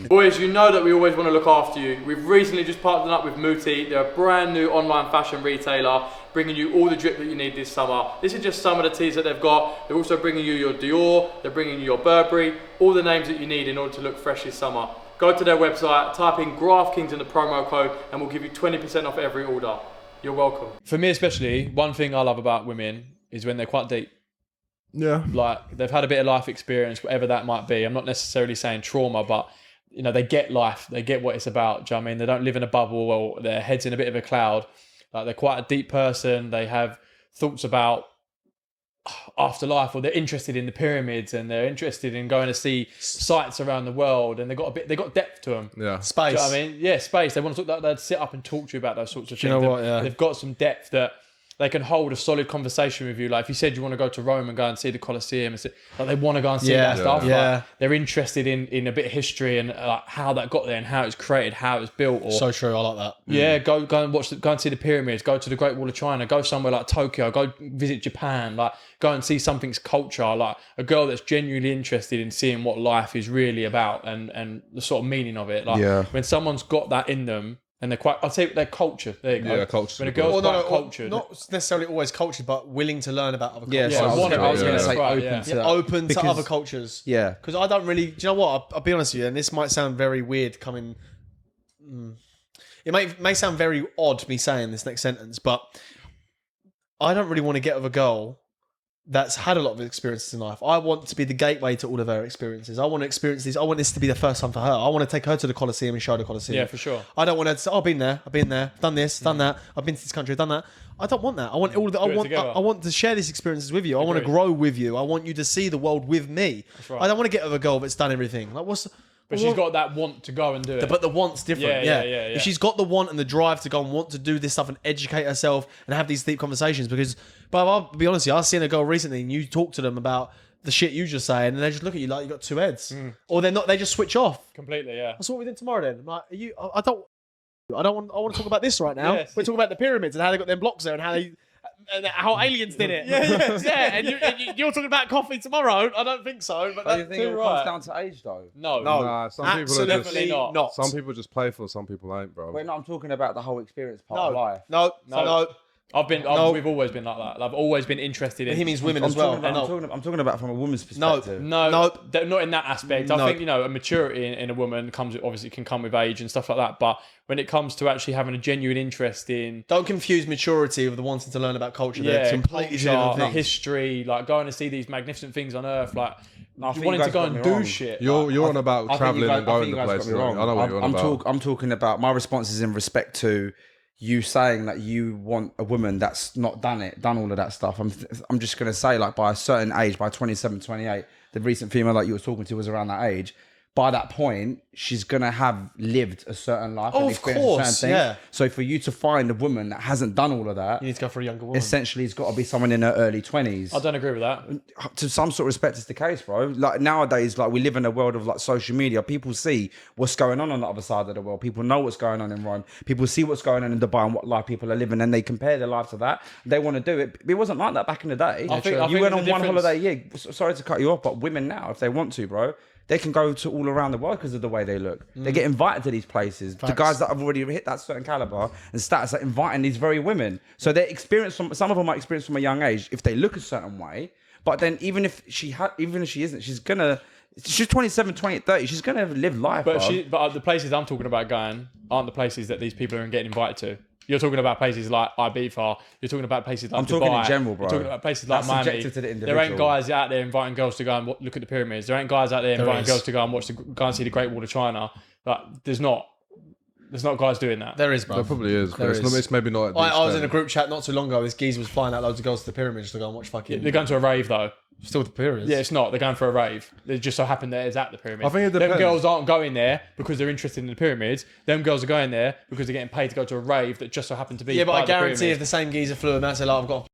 [SPEAKER 3] Boys, you know that we always want to look after you. We've recently just partnered up with Muoti. They're a brand new online fashion retailer, bringing you all the drip that you need this summer. This is just some of the teas that they've got. They're also bringing you your Dior, they're bringing you your Burberry, all the names that you need in order to look fresh this summer. Go to their website, type in Graft Kings in the promo code, and we'll give you 20% off every order. You're welcome. For me especially, one thing I love about women is when they're quite deep.
[SPEAKER 4] Yeah.
[SPEAKER 3] Like they've had a bit of life experience, whatever that might be. I'm not necessarily saying trauma, but you know, they get life, they get what it's about. Do you know what I mean? They don't live in a bubble or their head's in a bit of a cloud. Like they're quite a deep person. They have thoughts about afterlife, or they're interested in the pyramids and they're interested in going to see sites around the world, and they got depth to them.
[SPEAKER 4] Yeah.
[SPEAKER 2] Space.
[SPEAKER 3] Do you know what I mean? Yeah, space. They want to talk, they'd sit up and talk to you about those sorts of things.
[SPEAKER 2] you know what? Yeah.
[SPEAKER 3] They've got some depth that they can hold a solid conversation with you. Like if you said you want to go to Rome and go and see the Colosseum, and like they want to go and see that stuff.
[SPEAKER 2] Yeah.
[SPEAKER 3] Like, they're interested in a bit of history and how that got there and how it was created, how it was built. Or
[SPEAKER 2] So true. I like that.
[SPEAKER 3] yeah, go and go and see the pyramids. Go to the Great Wall of China. Go somewhere like Tokyo. Go visit Japan. Like go and see something's culture. Like a girl that's genuinely interested in seeing what life is really about and the sort of meaning of it. Like when someone's got that in them. And they're quite, I'd say they're cultured. There you go.
[SPEAKER 4] Yeah, cultured.
[SPEAKER 3] When a girl's quite cultured.
[SPEAKER 2] Not necessarily always cultured, but willing to learn about other cultures.
[SPEAKER 1] Yeah, so I was going to say
[SPEAKER 3] Right,
[SPEAKER 1] open
[SPEAKER 3] yeah.
[SPEAKER 1] to
[SPEAKER 2] Yeah,
[SPEAKER 1] that.
[SPEAKER 2] open to
[SPEAKER 1] Because-
[SPEAKER 2] other cultures.
[SPEAKER 1] Yeah.
[SPEAKER 2] Because I don't really, do you know what? I'll be honest with you, and this might sound very weird coming. It may sound very odd me saying this next sentence, but I don't really want to get with a girl that's had a lot of experiences in life. I want to be the gateway to all of her experiences. I want to experience these. I want this to be the first time for her. I want to take her to the Colosseum and show the Colosseum.
[SPEAKER 3] Yeah, for sure.
[SPEAKER 2] I don't want her to say, "Oh, I've been there, done this, done that. I've been to this country, I've done that." I don't want that. I want all of the,
[SPEAKER 3] Do it together.
[SPEAKER 2] I want to share these experiences with you. I want to
[SPEAKER 3] Agreed.
[SPEAKER 2] grow with you. I want you to see the world with me.
[SPEAKER 3] right.
[SPEAKER 2] I don't want to get with a girl that's done everything. Like
[SPEAKER 3] But she's got that want to go and do it.
[SPEAKER 2] but the want's different.
[SPEAKER 3] Yeah.
[SPEAKER 2] If she's got the want and the drive to go and want to do this stuff and educate herself and have these deep conversations, because, but I'll be honest with you, I've seen a girl recently and you talk to them about the shit you just saying and they just look at you like you got two heads, or they're not. They just switch off.
[SPEAKER 3] Completely, yeah.
[SPEAKER 2] That's what we did tomorrow. Then I'm like, are you? I don't want. I want to talk about this right now.
[SPEAKER 3] Yes.
[SPEAKER 2] We're talking about the pyramids and how they got them blocks there and how they. And how aliens did it. Yeah. And you're talking about coffee tomorrow. I don't think so. But
[SPEAKER 1] Do you
[SPEAKER 2] that's
[SPEAKER 1] think it
[SPEAKER 3] right.
[SPEAKER 1] comes down to age though?
[SPEAKER 3] No.
[SPEAKER 4] Nah, some people are
[SPEAKER 2] absolutely
[SPEAKER 4] just
[SPEAKER 2] not.
[SPEAKER 4] some people just playful, some people ain't, bro.
[SPEAKER 1] Wait, no, I'm talking about the whole experience part of life.
[SPEAKER 2] No.
[SPEAKER 3] We've always been like that. I've always been interested in.
[SPEAKER 2] He means women
[SPEAKER 1] I'm
[SPEAKER 2] as well.
[SPEAKER 1] I'm talking about from a woman's perspective.
[SPEAKER 3] No, not in that aspect. I think a maturity in a woman can come with age and stuff like that. But when it comes to actually having a genuine interest in,
[SPEAKER 2] Don't confuse maturity with the wanting to learn about culture. They're completely different
[SPEAKER 3] culture,
[SPEAKER 2] things.
[SPEAKER 3] history, like going to see these magnificent things on Earth, like
[SPEAKER 1] I think
[SPEAKER 3] wanting
[SPEAKER 1] you
[SPEAKER 3] to
[SPEAKER 1] guys
[SPEAKER 3] go
[SPEAKER 1] got
[SPEAKER 3] and
[SPEAKER 1] me
[SPEAKER 3] do
[SPEAKER 1] wrong.
[SPEAKER 3] shit.
[SPEAKER 4] You're on about
[SPEAKER 1] I think
[SPEAKER 4] traveling
[SPEAKER 1] you guys-
[SPEAKER 4] and going
[SPEAKER 1] I think
[SPEAKER 4] to
[SPEAKER 1] you guys got
[SPEAKER 4] places.
[SPEAKER 1] me
[SPEAKER 4] I
[SPEAKER 1] wrong.
[SPEAKER 4] know what you're on about.
[SPEAKER 1] I'm talking about my response is in respect to you saying that you want a woman that's not done all of that stuff. I'm just going to say, like, by a certain age, by 27, 28, the recent female that you were talking to was around that age. By that point, she's going to have lived a certain life and
[SPEAKER 2] Of
[SPEAKER 1] experienced
[SPEAKER 2] course,
[SPEAKER 1] certain things.
[SPEAKER 2] yeah.
[SPEAKER 1] So for you to find a woman that hasn't done all of that,
[SPEAKER 2] You need to go for a younger woman.
[SPEAKER 1] essentially it's got to be someone in her early 20s.
[SPEAKER 3] I don't agree with that.
[SPEAKER 1] To some sort of respect, it's the case, bro. Like nowadays, like we live in a world of like social media. People see what's going on the other side of the world. People know what's going on in Rome. People see what's going on in Dubai and what life people are living, and they compare their life to that. They want to do it. It wasn't like that back in the day.
[SPEAKER 3] I think
[SPEAKER 1] You went
[SPEAKER 3] the
[SPEAKER 1] on one
[SPEAKER 3] difference-
[SPEAKER 1] holiday. Yeah, sorry to cut you off, but women now, if they want to, bro, they can go to all around the world because of the way they look. They get invited to these places. The guys that have already hit that certain caliber and status are inviting these very women. So they're experienced from, some of them are experienced from a young age if they look a certain way. But then even if she isn't, she's 27, 28, 30, she's gonna live life.
[SPEAKER 3] But
[SPEAKER 1] bruv.
[SPEAKER 3] the places I'm talking about going aren't the places that these people are getting invited to. You're talking about places like Ibiza. You're talking about places like
[SPEAKER 1] I'm
[SPEAKER 3] Dubai.
[SPEAKER 1] talking in general, bro.
[SPEAKER 3] You're talking about places like
[SPEAKER 1] That's
[SPEAKER 3] Miami.
[SPEAKER 1] subjective to the
[SPEAKER 3] There ain't
[SPEAKER 1] individual.
[SPEAKER 3] guys out there inviting girls to go and look at the pyramids. There ain't guys out there inviting
[SPEAKER 2] is.
[SPEAKER 3] girls to go and go and see the Great Wall of China. Like, there's not guys doing that.
[SPEAKER 2] There is, bro.
[SPEAKER 4] There probably is, but
[SPEAKER 2] There
[SPEAKER 4] it's,
[SPEAKER 2] is.
[SPEAKER 4] it's maybe not. At the
[SPEAKER 2] I was in a
[SPEAKER 4] extent.
[SPEAKER 2] group chat not too long ago. This geezer was flying out loads of girls to the pyramids to go and watch fucking.
[SPEAKER 3] They're going to a rave though.
[SPEAKER 2] Still the pyramids.
[SPEAKER 3] Yeah, it's not. They're going for a rave. They just so happen that it's at the pyramids.
[SPEAKER 4] I think it
[SPEAKER 3] Them
[SPEAKER 4] depends.
[SPEAKER 3] girls aren't going there because they're interested in the pyramids. Them girls are going there because they're getting paid to go to a rave that just so happened to be.
[SPEAKER 2] Yeah, but
[SPEAKER 3] by
[SPEAKER 2] I
[SPEAKER 3] the
[SPEAKER 2] guarantee if
[SPEAKER 3] pyramids.
[SPEAKER 2] the same geezer flew them out and said, like, I've got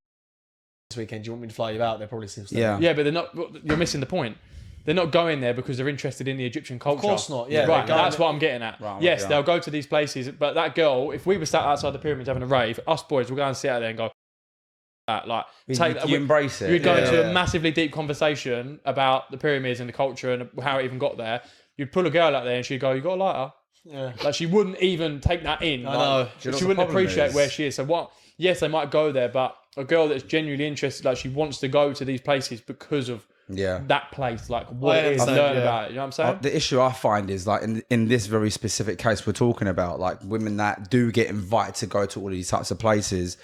[SPEAKER 2] this weekend, do you want me to fly you out? They're probably still
[SPEAKER 1] Yeah.
[SPEAKER 3] Yeah, but they're not. You're missing the point. They're not going there because they're interested in the Egyptian culture. Of
[SPEAKER 2] course not, yeah,
[SPEAKER 3] right.
[SPEAKER 2] they're going
[SPEAKER 3] That's what I'm getting at.
[SPEAKER 1] Right,
[SPEAKER 3] yes,
[SPEAKER 1] yeah.
[SPEAKER 3] they'll go to these places, but that girl, if we were sat outside the pyramids having a rave, us boys will go and sit out there and go, that. Like,
[SPEAKER 1] You embrace it.
[SPEAKER 3] You'd go into
[SPEAKER 1] Yeah.
[SPEAKER 3] a massively deep conversation about the pyramids and the culture and how it even got there. You'd pull a girl out there and she'd go, "You got a lighter?"
[SPEAKER 2] Yeah.
[SPEAKER 3] Like, she wouldn't even take that in.
[SPEAKER 2] I know.
[SPEAKER 1] Do you know
[SPEAKER 3] She
[SPEAKER 1] what the
[SPEAKER 3] wouldn't
[SPEAKER 1] problem
[SPEAKER 3] appreciate
[SPEAKER 1] is?
[SPEAKER 3] where she is. So what? Yes, they might go there, but a girl that's genuinely interested, like, she wants to go to these places because of
[SPEAKER 1] Yeah.
[SPEAKER 3] that place, like what it is,
[SPEAKER 2] understand,
[SPEAKER 3] learn
[SPEAKER 2] yeah.
[SPEAKER 3] about it. You know what I'm saying?
[SPEAKER 1] The issue I find is like in this very specific case we're talking about, like women that do get invited to go to all these types of places,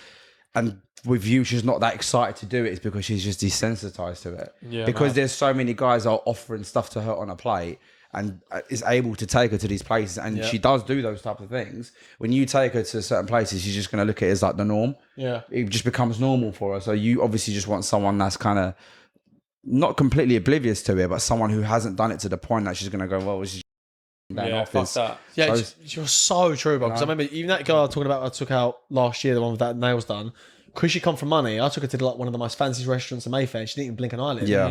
[SPEAKER 1] and with you she's not that excited to do it, is because she's just desensitized to it.
[SPEAKER 3] Yeah,
[SPEAKER 1] because
[SPEAKER 3] man.
[SPEAKER 1] there's so many guys are offering stuff to her on a plate and is able to take her to these places, and she does do those types of things. When you take her to certain places, she's just going to look at it as like the norm.
[SPEAKER 2] Yeah.
[SPEAKER 1] It just becomes normal for her. So you obviously just want someone that's kind of not completely oblivious to it, but someone who hasn't done it to the point that she's going to go, well, this is
[SPEAKER 3] Yeah, fuck that.
[SPEAKER 2] Yeah,
[SPEAKER 1] So-
[SPEAKER 2] you're so true, bro. Because I remember even that girl I was talking about, I took out last year, the one with that nails done. Because she come from money, I took her to like one of the most fancy restaurants in Mayfair, and she didn't even blink an eyelid.
[SPEAKER 1] Yeah.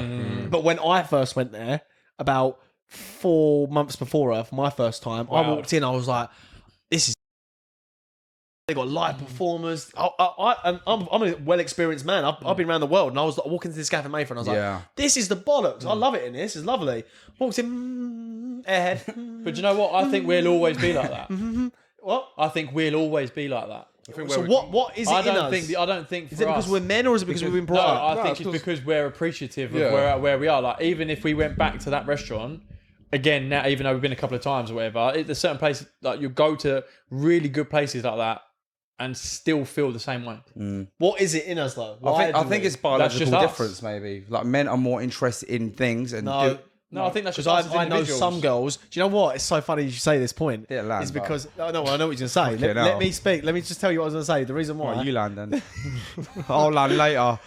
[SPEAKER 2] But when I first went there, about 4 months before her, for my first time, I
[SPEAKER 3] Wow.
[SPEAKER 2] walked in, I was like, "This is." They got live performers. I'm a well experienced man. I've been around the world, and I was like, walking to this cafe in Mayfair, and I was
[SPEAKER 1] Yeah.
[SPEAKER 2] like, "This is the bollocks. I love it in this. It's lovely." Walked in, airhead.
[SPEAKER 3] But you know what? I think we'll always be like that.
[SPEAKER 2] What?
[SPEAKER 3] I think we'll always be like that.
[SPEAKER 2] So what is it
[SPEAKER 3] I
[SPEAKER 2] in
[SPEAKER 3] don't
[SPEAKER 2] us?
[SPEAKER 3] think. I don't think.
[SPEAKER 2] Is it because we're men, or is it because we've been brought
[SPEAKER 3] No,
[SPEAKER 2] up?
[SPEAKER 3] I think
[SPEAKER 4] No,
[SPEAKER 3] it's because we're appreciative of
[SPEAKER 4] Yeah.
[SPEAKER 3] where we are. Like, even if we went back to that restaurant again now, even though we've been a couple of times or whatever, there's certain places like you go to really good places like that and still feel the same way.
[SPEAKER 2] What is it in us though?
[SPEAKER 1] I think it's biological
[SPEAKER 3] just us.
[SPEAKER 1] difference, maybe. Like men are more interested in things and
[SPEAKER 2] No.
[SPEAKER 1] do.
[SPEAKER 3] No, I think that's just
[SPEAKER 2] Because
[SPEAKER 3] us as
[SPEAKER 2] I know
[SPEAKER 3] individuals.
[SPEAKER 2] some girls. Do you know what? It's so funny you say this point.
[SPEAKER 1] Yeah, land,
[SPEAKER 2] It's
[SPEAKER 1] but-
[SPEAKER 2] because I know what you're going to say.
[SPEAKER 1] Fucking
[SPEAKER 2] Let
[SPEAKER 1] hell.
[SPEAKER 2] me speak. Let me just tell you what I was going to say. The reason why.
[SPEAKER 1] You land then. I'll land later.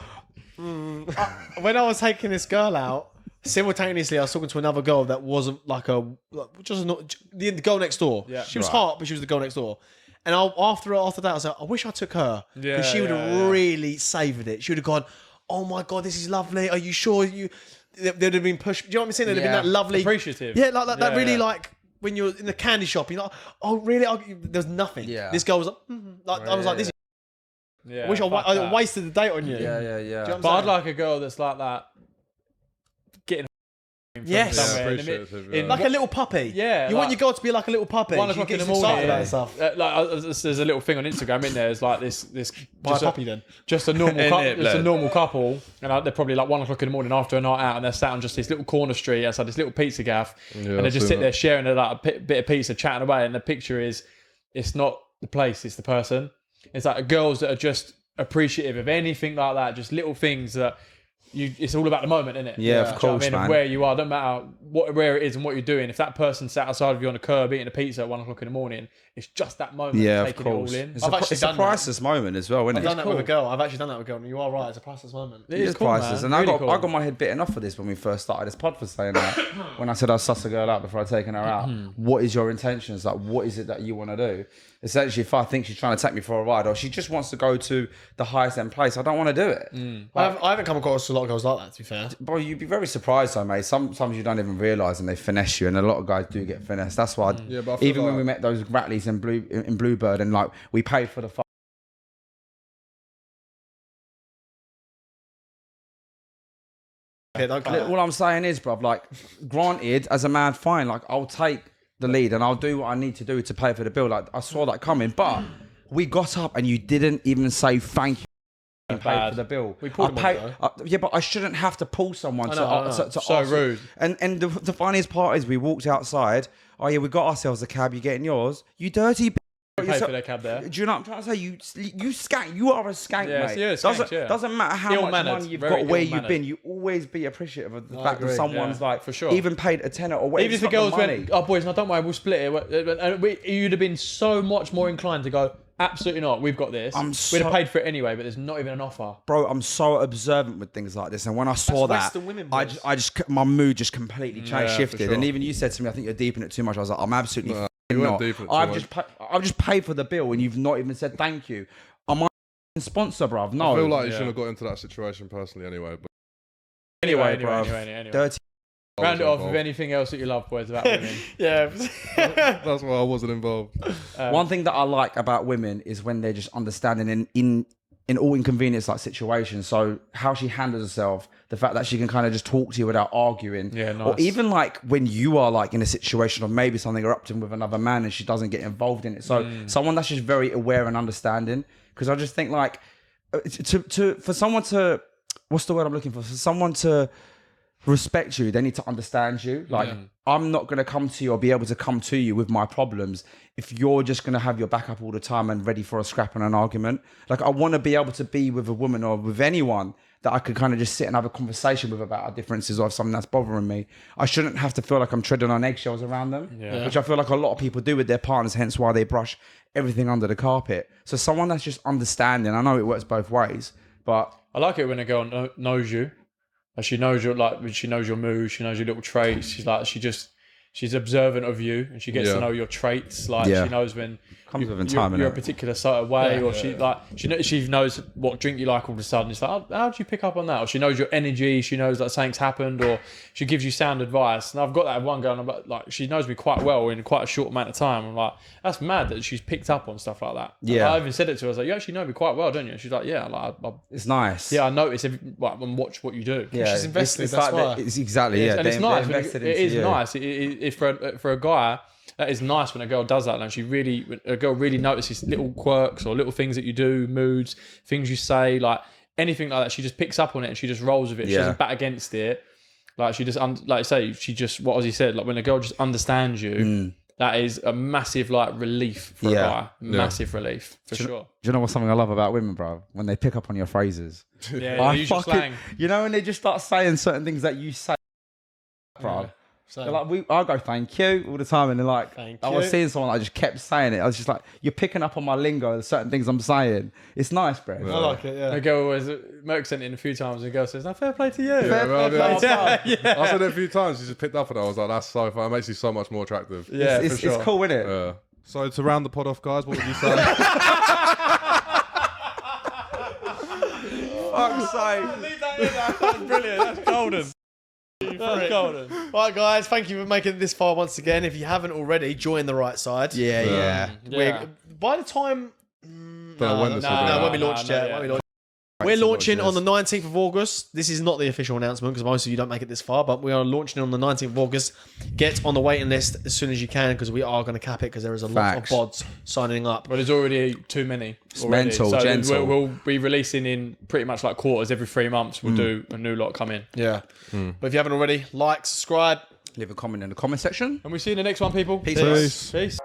[SPEAKER 2] When I was taking this girl out, simultaneously I was talking to another girl that wasn't like the girl next door.
[SPEAKER 3] Yeah.
[SPEAKER 2] She was
[SPEAKER 1] Right.
[SPEAKER 2] hot, but she was the girl next door. And after that, I was like, I wish I took her.
[SPEAKER 3] Yeah,
[SPEAKER 2] Because she would have
[SPEAKER 3] yeah.
[SPEAKER 2] really savoured it. She would have gone, "Oh my God, this is lovely. Are you sure you..." They'd have been pushed. Do you know what I'm saying? They'd have
[SPEAKER 1] Yeah.
[SPEAKER 2] been that lovely.
[SPEAKER 3] Appreciative.
[SPEAKER 2] Yeah, like that
[SPEAKER 3] Yeah,
[SPEAKER 2] really
[SPEAKER 3] yeah.
[SPEAKER 2] like when you're in the candy shop, you're like, "Oh, really?" There's nothing.
[SPEAKER 1] Yeah.
[SPEAKER 2] This girl was like, I was like, "This."
[SPEAKER 3] Yeah,
[SPEAKER 2] I wish
[SPEAKER 3] fuck
[SPEAKER 2] I
[SPEAKER 3] that.
[SPEAKER 2] wasted the date on you.
[SPEAKER 1] Yeah, yeah, yeah.
[SPEAKER 2] Do you know what I'm
[SPEAKER 3] But I'd
[SPEAKER 2] saying?
[SPEAKER 3] like a girl that's like that, getting from
[SPEAKER 2] Yes.
[SPEAKER 3] somewhere in the
[SPEAKER 4] Appreciative,
[SPEAKER 3] in
[SPEAKER 4] yeah.
[SPEAKER 2] Like a little puppy.
[SPEAKER 3] Yeah,
[SPEAKER 2] You want
[SPEAKER 3] like-
[SPEAKER 2] your girl to be like a little puppy.
[SPEAKER 3] 1
[SPEAKER 2] She
[SPEAKER 3] o'clock in
[SPEAKER 2] gets
[SPEAKER 3] the
[SPEAKER 2] excited
[SPEAKER 3] morning.
[SPEAKER 2] about that stuff.
[SPEAKER 3] There's a little thing on Instagram in there. It's like this
[SPEAKER 2] Buy a
[SPEAKER 3] just
[SPEAKER 2] puppy then.
[SPEAKER 3] just a normal
[SPEAKER 1] Innit,
[SPEAKER 3] couple, just a
[SPEAKER 1] blood?
[SPEAKER 3] normal couple, and they're probably like 1 o'clock in the morning after a night out, and they're sat on just this little corner street outside this little pizza gaff, and they
[SPEAKER 4] I've
[SPEAKER 3] just
[SPEAKER 4] seen
[SPEAKER 3] sit there
[SPEAKER 4] that.
[SPEAKER 3] sharing a bit of pizza, chatting away, and the picture is, it's not the place, it's the person. It's like girls that are just appreciative of anything like that, just little things that. It's all about the moment, isn't it?
[SPEAKER 1] Yeah, of
[SPEAKER 3] Do you know what
[SPEAKER 1] course,
[SPEAKER 3] I mean?
[SPEAKER 1] man.
[SPEAKER 3] And where you are, don't matter where it is and what you're doing. If that person sat outside of you on a curb eating a pizza at 1 o'clock in the morning, it's just that moment.
[SPEAKER 1] Yeah, of
[SPEAKER 3] taking
[SPEAKER 1] course.
[SPEAKER 3] it all in.
[SPEAKER 1] It's
[SPEAKER 2] I've
[SPEAKER 1] a,
[SPEAKER 2] actually
[SPEAKER 1] it's a
[SPEAKER 2] done that.
[SPEAKER 1] priceless moment as well, isn't
[SPEAKER 2] I've
[SPEAKER 1] it?
[SPEAKER 2] done that with a
[SPEAKER 3] cool.
[SPEAKER 2] girl. I've actually done that with a girl. And you are right. It's a priceless moment.
[SPEAKER 3] It
[SPEAKER 1] It is
[SPEAKER 3] cool,
[SPEAKER 1] priceless,
[SPEAKER 3] man.
[SPEAKER 1] and
[SPEAKER 3] Really
[SPEAKER 1] I
[SPEAKER 3] cool.
[SPEAKER 1] got my head bitten off for this when we first started this pod for saying that. When I said I'd suss a girl out before I'd taken her out, what is your intentions? Like, what is it that you want to do? Essentially, if I think she's trying to take me for a ride, or she just wants to go to the highest end place, I don't want to do it.
[SPEAKER 2] I haven't come across a lot of girls like that, to be fair.
[SPEAKER 1] Bro, you'd be very surprised though, mate. Sometimes you don't even realise and they finesse you, and a lot of guys do get finessed. That's why,
[SPEAKER 4] Yeah, but I feel
[SPEAKER 1] even when
[SPEAKER 4] like-
[SPEAKER 1] we met those Ratleys in Bluebird, and like we paid for the.
[SPEAKER 2] Yeah, don't cut
[SPEAKER 1] All I'm saying is, bruv, like, granted, as a man, fine, like, I'll take the lead and I'll do what I need to do to pay for the bill. Like, I saw that coming, but we got up and you didn't even say thank you. And paid
[SPEAKER 3] Bad.
[SPEAKER 1] for the bill.
[SPEAKER 2] We pulled
[SPEAKER 1] I
[SPEAKER 2] him on it,
[SPEAKER 1] yeah, but I shouldn't have to pull someone
[SPEAKER 2] I know.
[SPEAKER 1] to
[SPEAKER 3] So
[SPEAKER 1] ask-
[SPEAKER 3] rude.
[SPEAKER 1] And the funniest part is we walked outside. Oh yeah, we got ourselves a cab. You getting yours? You dirty.
[SPEAKER 3] You pay for their cab there.
[SPEAKER 1] Do you know what I'm trying to say? You skank. You are a skank,
[SPEAKER 3] Yeah,
[SPEAKER 1] mate.
[SPEAKER 3] you're a skank, yeah.
[SPEAKER 1] Doesn't matter how much
[SPEAKER 3] Ill-mannered,
[SPEAKER 1] money you've
[SPEAKER 3] very
[SPEAKER 1] got, where you've
[SPEAKER 3] ill-mannered.
[SPEAKER 1] been. You always be appreciative of the fact that
[SPEAKER 2] agree,
[SPEAKER 1] someone's
[SPEAKER 3] yeah,
[SPEAKER 1] like
[SPEAKER 3] for sure.
[SPEAKER 1] even paid a tenner or whatever.
[SPEAKER 3] Even if the girls went, "Oh boys, no, don't worry, we'll split it," and you'd have been so much more inclined to go, "Absolutely not, we've got this." We'd have paid for it anyway, but there's not even an offer.
[SPEAKER 1] Bro, I'm so observant with things like this, and when I saw
[SPEAKER 2] That's
[SPEAKER 1] that,
[SPEAKER 2] Western women,
[SPEAKER 1] I
[SPEAKER 2] boys.
[SPEAKER 1] just my mood just completely changed,
[SPEAKER 4] Yeah, for
[SPEAKER 1] shifted.
[SPEAKER 4] sure.
[SPEAKER 1] And even you said to me, "I think you're deep in it too much." I was like, "I'm absolutely
[SPEAKER 4] you weren't
[SPEAKER 1] not.
[SPEAKER 4] deep in it too
[SPEAKER 1] I've just paid for the bill, and you've not even said thank you. Am I a sponsor, bruv? No.
[SPEAKER 4] I feel like you
[SPEAKER 3] Yeah.
[SPEAKER 4] shouldn't have got into that situation personally anyway. But
[SPEAKER 1] anyway,
[SPEAKER 3] Anyway,
[SPEAKER 1] bruv.
[SPEAKER 3] anyway.
[SPEAKER 1] Dirty.
[SPEAKER 4] I
[SPEAKER 3] Round it
[SPEAKER 4] wasn't
[SPEAKER 3] off with
[SPEAKER 4] involved.
[SPEAKER 3] anything else that you love, boys, about women.
[SPEAKER 2] Yeah.
[SPEAKER 4] That's why I wasn't involved.
[SPEAKER 1] One thing that I like about women is when they're just understanding in all inconvenience like situations. So how she handles herself, the fact that she can kind of just talk to you without arguing.
[SPEAKER 3] Yeah, nice.
[SPEAKER 1] Or even like when you are like in a situation of maybe something erupting with another man and she doesn't get involved in it. So someone that's just very aware and understanding. Because I just think like for someone to, what's the word I'm looking for someone to respect you, they need to understand you. Like I'm not going to come to you or be able to come to you with my problems if you're just going to have your back up all the time and ready for a scrap and an argument. Like I want to be able to be with a woman or with anyone that I could kind of just sit and have a conversation with about our differences or something that's bothering me. I shouldn't have to feel like I'm treading on eggshells around them, which I feel like a lot of people do with their partners, hence why they brush everything under the carpet. So someone that's just understanding, I know it works both ways, but
[SPEAKER 3] I like it when a girl knows you. Like she knows your she knows your moves, she knows your little traits. She's observant of you, and she gets to know your traits. Like she knows when you're a particular sort of way, or she knows what drink you like all of a sudden. It's like, oh, how do you pick up on that? Or she knows your energy. She knows that something's happened, or she gives you sound advice. And I've got that one girl, and I'm like, she knows me quite well in quite a short amount of time. I'm like, that's mad that she's picked up on stuff like that.
[SPEAKER 1] Yeah,
[SPEAKER 3] I even said it to her. I was like, you actually know me quite well, don't you? And she's like, yeah. Like,
[SPEAKER 1] it's nice.
[SPEAKER 3] Yeah, I notice and watch what you do.
[SPEAKER 1] Yeah,
[SPEAKER 2] she's invested.
[SPEAKER 1] It's
[SPEAKER 2] That's
[SPEAKER 1] like
[SPEAKER 2] why.
[SPEAKER 1] it's exactly
[SPEAKER 3] and it's nice.
[SPEAKER 1] It
[SPEAKER 3] It is nice. It's for a guy. That is nice when a girl does that. And a girl really notices little quirks or little things that you do, moods, things you say, like anything like that. She just picks up on it and she just rolls with it. She doesn't bat against it. Like she just, like I say, she just, what Ozzy said, like when a girl just understands you, that is a massive like relief for a guy. Massive relief for sure.
[SPEAKER 1] Do you know what's something I love about women, bro? When they pick up on your phrases.
[SPEAKER 3] Yeah, they use your slang.
[SPEAKER 1] You know, when they just start saying certain things that you say, bro.
[SPEAKER 2] Yeah.
[SPEAKER 1] They're like, I'll go thank you all the time, and they're like, I was seeing someone, I just kept saying it. I was just like, you're picking up on my lingo, certain things I'm saying. It's nice, bro.
[SPEAKER 2] I like it. Yeah.
[SPEAKER 3] A girl always, Merck sent it in a few times, and a girl says, "No, fair play to you."
[SPEAKER 4] I said it a few times. She just picked up on it. I was like, that's so fun. It makes you so much more attractive.
[SPEAKER 3] Yeah,
[SPEAKER 1] it's cool, isn't it?
[SPEAKER 4] Yeah. So to round the pod off, guys, what would you say?
[SPEAKER 1] Fuck's sake.
[SPEAKER 3] Leave that in. That's brilliant. That's golden. That's golden.
[SPEAKER 2] Right, guys, thank you for making it this far once again. If you haven't already, join the right side.
[SPEAKER 1] Yeah.
[SPEAKER 2] By the time...
[SPEAKER 4] Don't know when this will be out.
[SPEAKER 2] won't be launched yet. We're launching on the 19th of August. This is not the official announcement because most of you don't make it this far, but we are launching on the 19th of August. Get on the waiting list as soon as you can because we are going to cap it because there is a lot of bods signing up.
[SPEAKER 3] But there's already too many. Already.
[SPEAKER 1] Mental,
[SPEAKER 3] so
[SPEAKER 1] gentle.
[SPEAKER 3] We'll be releasing in pretty much like quarters every 3 months. We'll do a new lot come in.
[SPEAKER 2] Yeah. But if you haven't already, like, subscribe.
[SPEAKER 1] Leave a comment in the comment section.
[SPEAKER 3] And we'll see you in the next one, people.
[SPEAKER 1] Peace.
[SPEAKER 3] Peace.